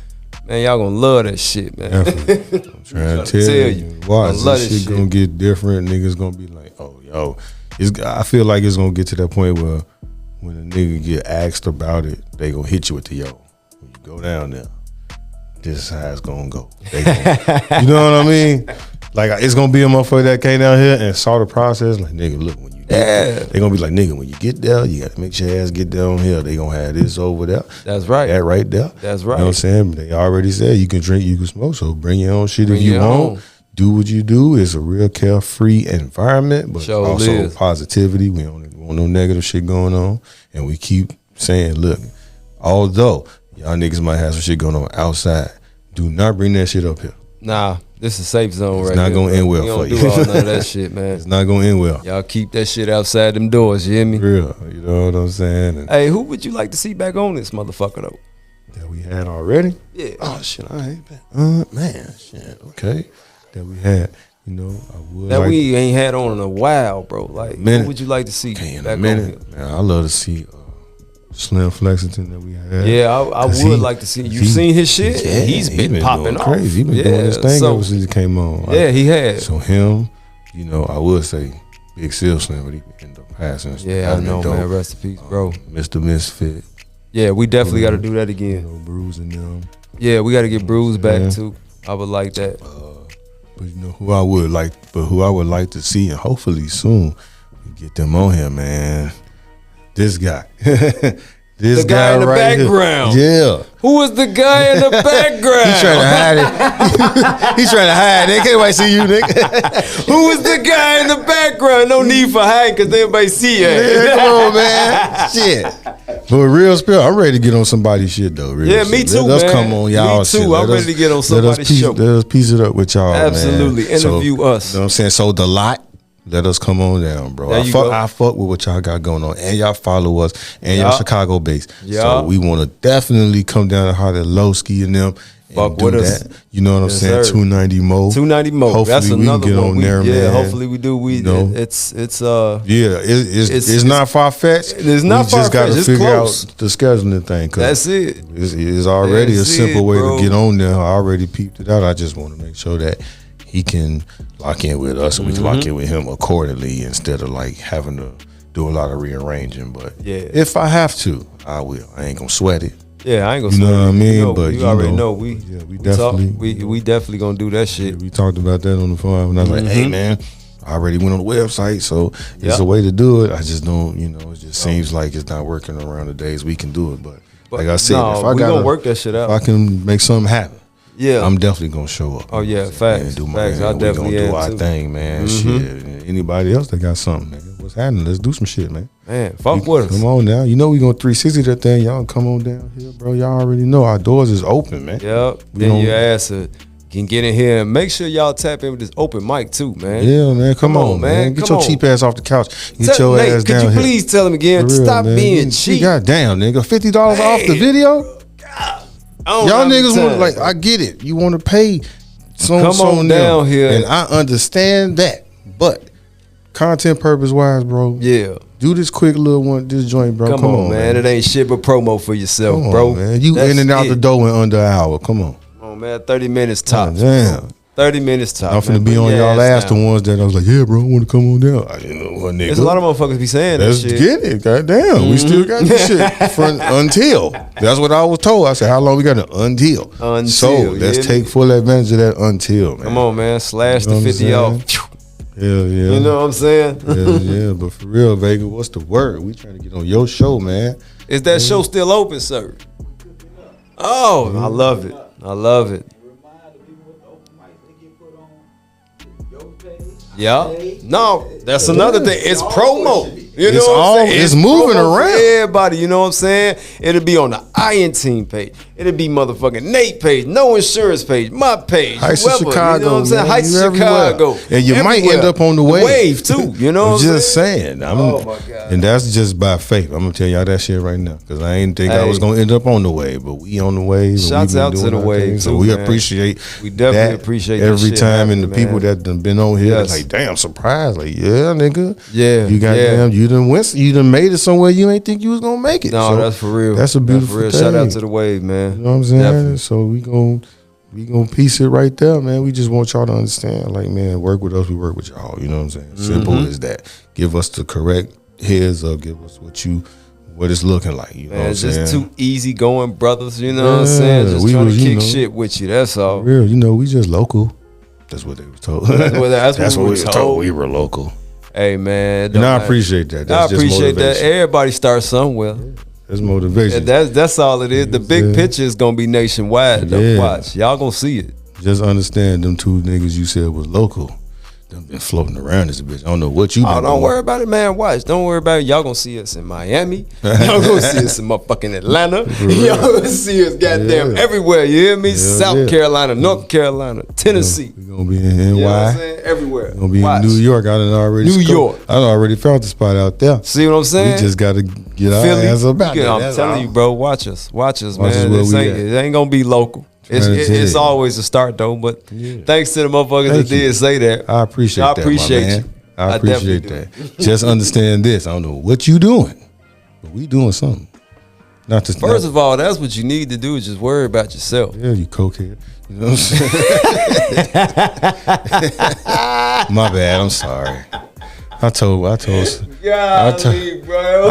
man, y'all gonna love that shit, man. Definitely. I'm trying to tell you. Watch, I love this this shit gonna get different. Niggas gonna be like, oh, yo. I feel like it's gonna get to that point where when a nigga get asked about it, they gonna hit you with the yo. When you go down there, this is how it's gonna go. You know what I mean? Like it's gonna be a motherfucker that came down here and saw the process. Like, nigga, look, when you get there, they gonna be like, nigga, when you get there, you gotta make sure your ass get down here. They gonna have this over there. That's right. That right there. That's You know what right. I'm saying? They already said you can drink, you can smoke, so bring your own shit Bring if you your want. own. do what you do. It's a real carefree environment, but Sure also is. positivity. We don't want no negative shit going on, and we keep saying, look, although y'all niggas might have some shit going on outside, do not bring that shit up here. Nah, this is a safe zone It's right not here, gonna bro. end well We don't for do you. all none of that shit, man. It's not gonna end well. Y'all keep that shit outside them doors, you hear me? Real, you know what I'm saying? And Hey, who would you like to see back on this motherfucker though? that we had already. Yeah. Oh shit, I ain't been. Man, shit. Okay, that we had. You know, I would That like we ain't had on in a while, bro. Like, Minute. who would you like to see okay, in back a on minute. here? Man, I love to see Slim Flexington that we had. Yeah, I 'Cause would like to see. You seen his shit? Yeah, He's he been popping going off. crazy. He been Yeah, doing his thing so- ever since he came on. Yeah, he had. So him, you know, I would say Big Seal Slim, but he ended up passing. Yeah, I know, man. Rest in peace, bro. Mr. Misfit, Yeah, we definitely got to do that you again. know, bruising them. Yeah, we got to get Bruce back Yeah. too. I would like that. But you know who I would like to see, and hopefully soon we get them on here, man. This guy, this The guy in the right here. background. Yeah, Who is the guy in the background? he's trying to hide it. He's trying to hide it. Can't nobody see you, nigga. Who is the guy in the background? No need for hiding because everybody see you. Yeah, come on, man. Shit. But real spill, I'm ready to get on somebody's shit though. Real Yeah, shit. me too, Let us man. come on y'all. Me too. shit. I'm ready to get on somebody's show. Let us piece it up with y'all. Absolutely. Man. Interview us. You know what I'm saying? So the lot. Let us come on down, bro. There you go. I fuck with what y'all got going on, and y'all follow us, and Yeah. y'all Chicago based. Yeah. So we want to definitely come down to holler at Lowski and them. And Fuck do with us. that. You know what I'm Yes, saying? sir. 290 Mo. 290 Mo. Hopefully That's we can another get one. on We- there, yeah, man. hopefully we do. We You know? it's Yeah, it's It's not far fetched. It's not We just got far-fetched. to It's figure close. out the scheduling thing. 'Cause that's it. It's already That's a simple it, way bro. to get on there. I already peeped it out. I just want to make sure that he can lock in with us and we can Mm-hmm. lock in with him accordingly instead of like having to do a lot of rearranging. But Yeah. if I have to, I will. I ain't gonna sweat it. Yeah, I ain't gonna. You know say what I it. mean? But you you already know, know we. yeah, we talk- definitely- we definitely gonna do that shit. We talked about that on the phone, and I was like, "Hey, man, I already went on the website, so it's Mm-hmm. Yeah. a way to do it. I just don't, you know, it just seems like it's not working around the days we can do it. But like I said, no, if I we got gonna work that shit if out. I can make something happen, Yeah, I'm definitely gonna show up. Oh, yeah, You know what I'm facts, saying? Do my facts. man. I We definitely gonna do am, our too. thing, man. Shit. Anybody else that got something, nigga? What's happening? Let's do some shit, man. man. Fuck with us. Come on now. You know we gonna 360 that thing. Y'all come on down here, bro. Y'all already know our doors is open, man. Yep. We Then don't- your ass can get in here and make sure y'all tap in with this open mic too, man. Yeah, man. Come on, man. Get Come your on. cheap ass off the couch. Get Tell- your Nate, ass could down you here. please tell him again? For real, Stop man. being You cheap. goddamn, nigga. $50 off the Hey. video? I don't Y'all know how niggas many want times. like I get it. You want to pay so Come so on now. down here. And I understand that. But content purpose wise, bro, Yeah. do this quick little one, this joint, bro. Come on, man. It ain't shit but promo for yourself, Come on, bro. man. You That's in and out it. the door in under an hour. Come on. Come on, man. 30 minutes tops. Damn. 30 minutes tops. I'm finna man. be Bring on your y'all ass, the down. ones that I was like, yeah, bro, I want to come on down. I didn't know what nigga. There's a lot of motherfuckers be saying Let's that shit. get it. Goddamn. We still got this shit from until. That's what I was told. I said, how long we got it? Until. Until, So you let's hear take me? full advantage of that until, man. Come on, man. Slash You know the what I'm 50 off. Hell yeah. You know what I'm saying? Hell yeah. But for real, Vega, what's the word? We trying to get on your show, man. Is that show still open, sir? Oh, I love it. I love it. Yeah. No, that's another thing. It's promo. You know It's what all- I'm saying? it's moving promo for around. everybody, you know what I'm saying? It'll be on the Iron Team page. It'll be motherfucking Nate page, No Insurance page, my page, Heights of whoever, Chicago, you know what I'm saying? man. Heights You of everywhere. Chicago. And you might end Everywhere. up on the wave. too, you know I'm what I'm just saying. Oh, my God. And that's just by faith. I'm gonna tell y'all that shit right now because I ain't think I Hey. was gonna end up on the wave, but we on the wave. and Shouts we been out to doing the our wave, thing. So too, we man. appreciate. We definitely that appreciate that every shit time, and the happening, people man. that done been on here, Yes. like damn surprised, like yeah, nigga, Yeah, you goddamn, yeah. you done went, you done made it somewhere you ain't think you was gonna make it. No, So that's for real. That's a beautiful for real. thing. Shout out to the wave, man. You know what I'm saying? Definitely. So we gonna piece it right there, man. We just want y'all to understand, like, man, work with us, we work with y'all. You know what I'm saying? Simple Mm-hmm. as that. Give us the correct heads up. Give us what it's looking like. You know Man, what I'm it's saying? just two easygoing brothers, you know what I'm Yeah, saying? Just we trying was, to you kick know, shit with you. That's all. For real, you know, we just local. That's what they was told. That's what we was told. We were local, Hey man, it and don't I matter. appreciate that. I That's just appreciate that. motivation. Everybody starts somewhere. That's motivation. And that's all it is. The big Yeah. picture is gonna be nationwide though. Yeah. Watch. Y'all gonna see it. just understand them two niggas you said was local. Them been floating around this bitch. I don't know what you been Oh, don't doing. worry about it, man. Watch. Don't worry about it. Y'all gonna see us in Miami. Y'all gonna see us in motherfucking Atlanta. Y'all gonna see us goddamn everywhere. You hear me? South Carolina, North Carolina, Tennessee. We gonna be in NY. You know what I'm saying? Everywhere. Gonna be Watch. in New York. I done already New York. I done already found the spot out there. See what I'm saying? We just gotta get our Philly. ass up out there. I'm That's telling all. you, bro. Watch us, Watch us man. where This we ain't, at. it ain't gonna be local. It's Yeah. always a start though. But Yeah. thanks to the motherfuckers Thank that you. did say that. I appreciate I that. appreciate my man. you. I I appreciate definitely that. Just understand this. I don't know what you doing, but we doing something. Not to First of all, that's what you need to do is just worry about yourself. yeah, you cokehead. You know what I'm saying? My bad. I'm sorry. I told. Golly, bro.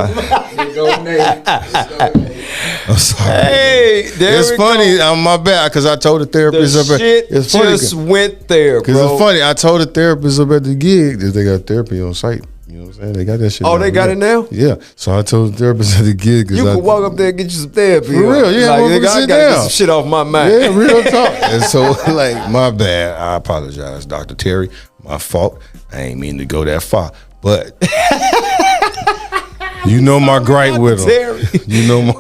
I'm sorry. Hey, there It's we funny. go. My bad because I told the therapist The up shit It's funny just went there, because bro. it's funny. I told the therapist up at the gig that they got therapy on site. You know what I'm saying? They got that shit. Oh, down they got there. it now? Yeah. So I told the therapist at the gig because You can walk up there and get you some therapy. For real, yeah, Like, motherfucker, nigga, I sit gotta get down. some shit off my mind. Yeah, real talk. And so, like, my bad. I apologize, Dr. Terry. My fault. I ain't mean to go that far. But you know my gripe with him. Terry. You know my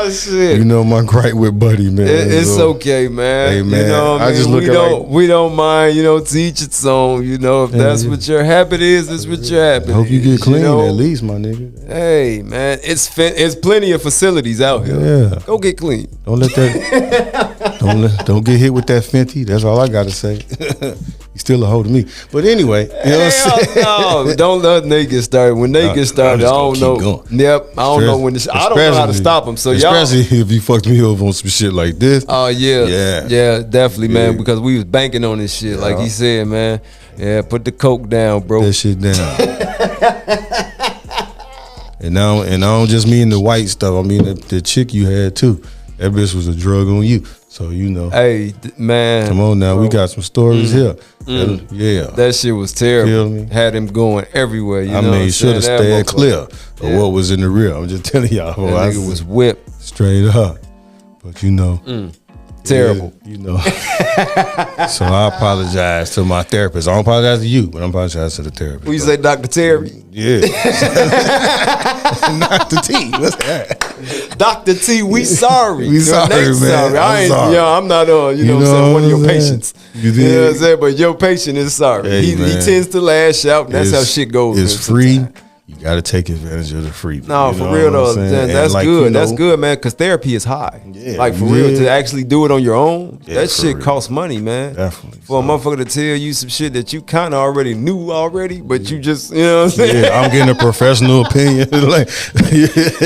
Oh, shit. You know my gripe with Buddy, man. It's So, okay, man. Hey, man, You know what I I mean? just look we at don't like- we don't mind, to each its own. If that's yeah. what your habit is, that's what your habit I hope you is. get clean know? at least, my nigga. Hey, man, it's plenty of facilities out here. Yeah. Go get clean. Don't let that. don't get hit with that Fenty. That's all I gotta say. You still a hoe to me. But anyway, you know what I'm saying? Hell no, don't let they get started. When they Nah, get started, I I'm just don't gonna know. keep going. Yep, I don't know when. I don't know how to stop them. So y'all. especially if you fucked me up on some shit like this. Oh yeah, Yeah. definitely, man. Yeah. Because we was banking on this shit, like he said, man. Yeah, put the coke down, bro. that shit down. and I don't just mean the white stuff. I mean the chick you had too. That bitch was a drug on you. So Hey, man. come on now, we got some stories here. Yeah, That shit was terrible. Feel me? Had him going everywhere. You I know what I'm made sure to saying? stay That clear motherfucker. of Yeah. what was in the rear. I'm just telling y'all. That I nigga was whipped. straight up. But Terrible. yeah, so I apologize to my therapist. I don't apologize to you, but I apologize to the therapist. What you say, Dr. Terry? Yeah. Not the T. What's that? Dr. T, we sorry. We sorry, Nate's man. Sorry. I I'm ain't, sorry. I'm not, you know what I'm saying, know one of your what I'm saying? patients. You know what I'm did. saying? But your patient is sorry. Hey, he man. tends to lash out. And that's how shit goes. It's man, free. sometimes. You got to take advantage of the free. No, You for know real what I'm though, saying? then And that's like, good. you That's know, good, man. Because therapy is high. Yeah, like for real, yeah. to actually do it on your own, Yeah, that for shit real. costs money, man. Definitely. For a motherfucker to tell you some shit that you kind of already knew already, but you just, you know what I'm saying? Yeah, I'm getting a professional opinion. Like,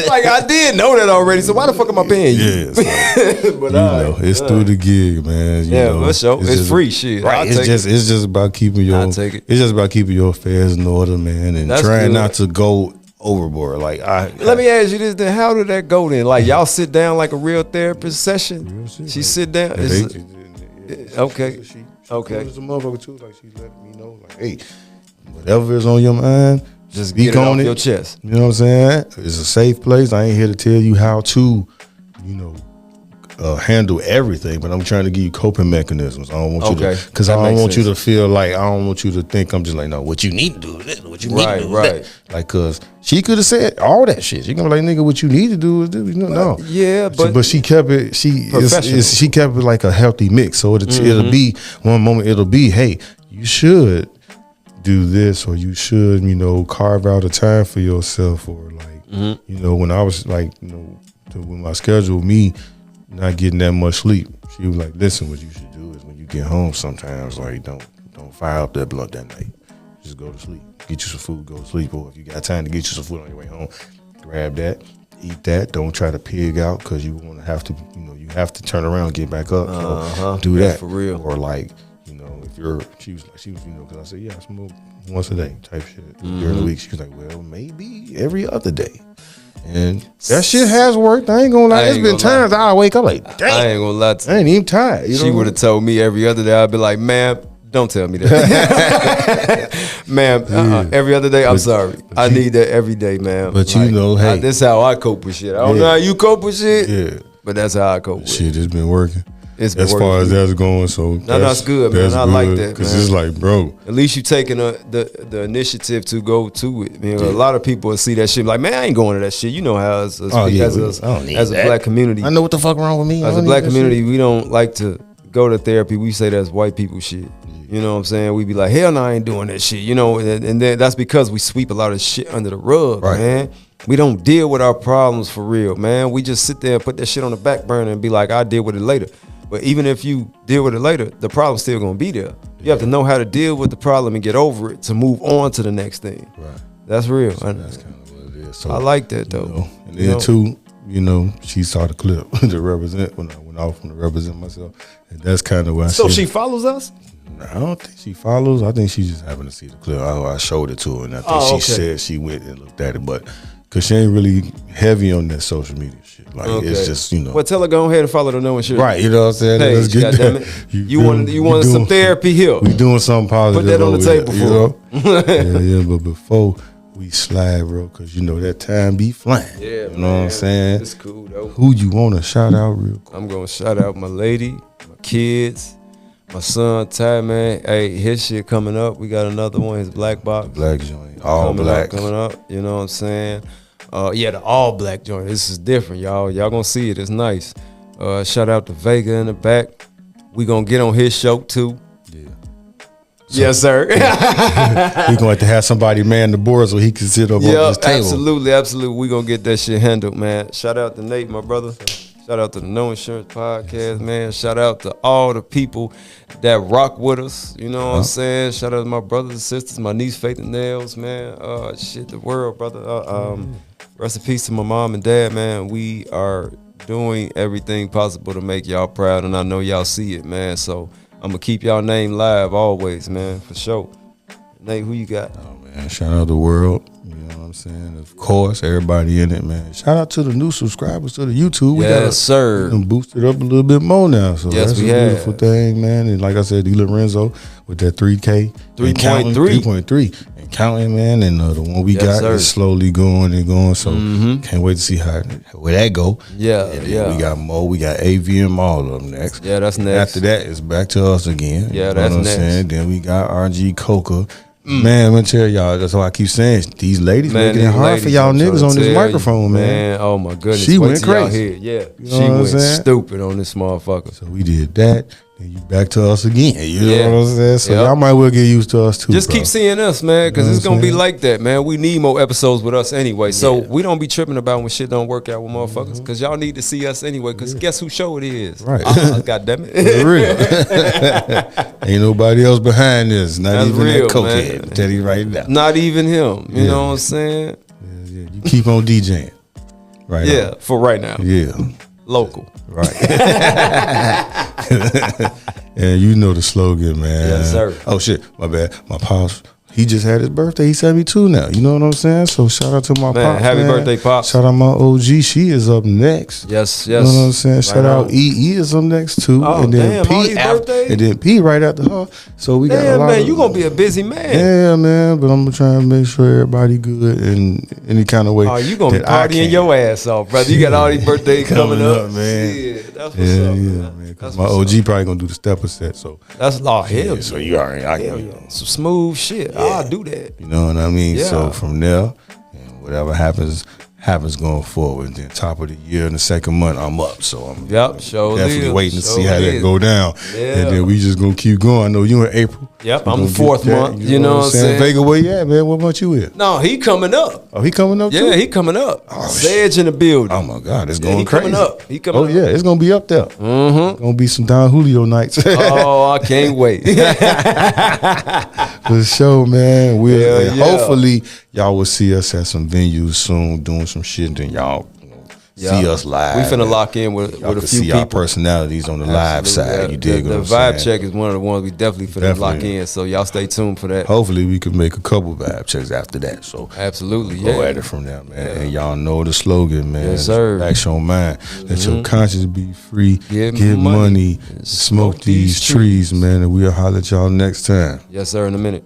Like I did know that already, so why the fuck am I paying you? yeah, so, But it's through the gig, man. You Yeah, know, for sure. It's just- free shit. I'll Right. It's take just about keeping your. I'll take it. It's just about keeping your affairs in order, man, and That's trying good. not to go overboard. Like Let me ask you this: then how did that go? Then, like y'all sit down like a real therapist session? shit, She like- sit down. Yeah, Is- okay. She Okay. was a motherfucker too. Like she let me know, like, hey, whatever is on your mind, Just speak get it on off your chest. You know what I'm saying? It's a safe place. I ain't here to tell you how to, handle everything, but I'm trying to give you coping mechanisms. I don't want you Okay. to, because That I don't makes want you to sense. feel like, I don't want you to think I'm just like, no, what you need to do is this, what you need Right, to do is right. that. Like, cause she could have said all that shit. She gonna be like, nigga, what you need to do is this. No. Yeah, but But she kept it. Professional. She kept it like a healthy mix. So it'll be one moment. It'll be, hey, you should do this, or you should, carve out a time for yourself, or like, when I was like, with my schedule, me not getting that much sleep. She was like, listen, what you should do is when you get home, sometimes like don't fire up that blunt that night. Just go to sleep. Get you some food, go to sleep, or if you got time to get you some food on your way home, grab that. Eat that. Don't try to pig out because you want to have to, you have to turn around, get back up. So do Yeah, that for real. Or like, if she was, because I said, yeah, I smoke once a day type shit during the week. She was like, well, maybe every other day. And that shit has worked. I ain't gonna lie. I There's ain't been gonna times I wake up like, I damn, ain't gonna lie to I ain't even tired. She would have told me every other day. I'd be like, ma'am, don't tell me that. Ma'am, every other day, I'm sorry. I need that every day, ma'am. But hey. this is how I cope with shit. I don't know how you cope with shit, Yeah. but that's how I cope with Shit, it's been working. It's been as working far as for you. that's going. So That's good, man. I like that, because man. it's like, bro, At least you taking the initiative to go to it. You know, a lot of people will see that shit like, man, I ain't going to that shit. You know how as I don't need a that. black community, I know what the fuck wrong with me. I as a don't need black that community, shit. we don't like to go to therapy. We say that's white people shit. You know what I'm saying? We be like, hell no, I ain't doing that shit. You know, and then that's because we sweep a lot of shit under the rug, Right. man. We don't deal with our problems for real, man. We just sit there and put that shit on the back burner and be like, I'll deal with it later. But even if you deal with it later, the problem's still gonna be there. You have to know how to deal with the problem and get over it to move on to the next thing. Right. That's real. That's kind of what it is. So, I like that though. you know, and You then know? too, you know, she saw the clip to represent when I went off to represent myself, and that's kind of why. So she follows us? I don't think she follows. I think she just happened to see the clip. I showed it to her, and I think Oh, she okay. said she went and looked at it, but because she ain't really heavy on that social media shit. Like it's just, you know. Well, tell her go ahead and follow the No Insurance Right, you know what I'm saying? page, Let's get goddamn that. it. feel You me? wanted We some doing- therapy here. We doing something positive. Put that on the over table there, for you know? yeah, but before we slide, bro, because you know that time be flying. Yeah, you know what I'm saying? It's cool though. Who you want to shout out real quick? I'm gonna shout out my lady, my kids, my son Ty, man. Hey, his shit coming up. We got another one, his black box. Black joint, all coming black. Up, coming up. You know what I'm saying? Yeah, the all black joint. This is different, y'all. Y'all gonna see it. It's nice. Shout out to Vega in the back. We gonna get on his show too. Yeah. Yes, sir. We gonna have to have somebody man the board so he can sit up on Yeah, this table. absolutely. We gonna get that shit handled, man. Shout out to Nate, my brother. Shout out to the No Insurance Podcast, man. Shout out to all the people that rock with us. You know what I'm saying? Shout out to my brothers and sisters, my niece Faith and Nails, man. Shit, the world, brother. Rest in peace to my mom and dad, man. We are doing everything possible to make y'all proud, and I know y'all see it, man. So I'm gonna keep y'all name live always, man, for sure. Nate, who you got? Oh man, shout out the world. You know what I'm saying? Of course, everybody in it, man. Shout out to the new subscribers to the YouTube. We Yes, sir. We boosted up a little bit more now. So Yes, that's we a have. beautiful thing, man. And like I said, D. Lorenzo with that 3K. 3.3. 3.3. And counting, man. And the one we Yes, got sir. is slowly going and going. So can't wait to see where that go. Yeah, And then yeah. we got more. We got AVM all of them next. Yeah, that's next. After that, it's back to us again. Yeah, You know that's what I'm next. saying? Then we got RG Coca. Man, I'm gonna tell y'all, that's why I keep saying these ladies Man, making it these hard for ladies, y'all I'm trying niggas to on this tell you, microphone, man. Oh my goodness, She Wait went till y'all crazy. hear it. Yeah, You she know what I'm went saying? stupid on this motherfucker. So we did that. Then you back to us again. You Yeah. know what I'm saying? So Yep. y'all might well get used to us too. Just bro. keep seeing us, man, because You know it's what gonna I'm be saying? like that, man. We need more episodes with us anyway, so Yeah. we don't be tripping about when shit don't work out with motherfuckers, because y'all need to see us anyway. Because guess who show it is? Right. God damn it. For real. Ain't nobody else behind this. Not That's even real, that cokehead. man. Tell you right now. Not even him. You Yeah. know what I'm saying? Yeah. You keep on DJing. Right. Yeah, for right now, Yeah. local. Right. And you know the slogan, man. Yes, sir. Oh shit, my bad. My pops, he just had his birthday. He's 72 now. You know what I'm saying? So shout out to my Man, pops. happy birthday, Pops. Shout out my OG. She is up next. Yes, You yes. know what I'm saying? Right Shout out on. E is up next too. Oh, and then damn, all these birthdays? and then P right after her. So we got a Damn, lot man, of, you gonna be a busy man. Yeah, man, but I'm gonna try and make sure everybody good in any kind of way. Oh, you gonna be that I partying can. your ass off, brother. You got all these birthdays coming up, man. Shit, that's what's Yeah, up, yeah, man. man. That's Cause my what's OG probably gonna do the stepper set. So That's hell yeah, yeah. so you already, I Hell can, yeah. Some smooth shit. I'll do that. you know what I mean. Yeah. So from there, and whatever happens going forward. Then top of the year in the second month, I'm up. So I'm Yep, sure definitely is. waiting to see Sure how that is. go down. Yeah. And then we just gonna keep going. I know you in April. Yep, We I'm gonna the fourth get that, month. You know what I'm saying? Vega, where you at, man? What month you in? No, he coming up. Oh, he coming up too? Yeah, he coming up. Oh, Sedge in the building. Oh my God, it's Yeah, going he crazy. coming up. He coming Oh up. yeah, it's gonna be up there. Mm-hmm. Gonna be some Don Julio nights. Oh, I can't wait. For sure, man. We'll Hell and yeah. hopefully y'all will see us at some venues soon doing some shit. Then y'all Yeah. see us live. We finna lock in with Y'all a can few see our people. personalities on the live Absolutely, side. yeah. You dig The what I'm vibe saying? check is one of the ones we definitely finna lock Definitely. in. So y'all stay tuned for that. Hopefully we can make a couple vibe checks after that. So Absolutely, go yeah. at it from there, man. And y'all know the slogan, man. Yes, sir. Act your mind. Let your conscience be free. Get Get money. money. Smoke these trees, man. And we'll holler at y'all next time. Yes, sir, in a minute.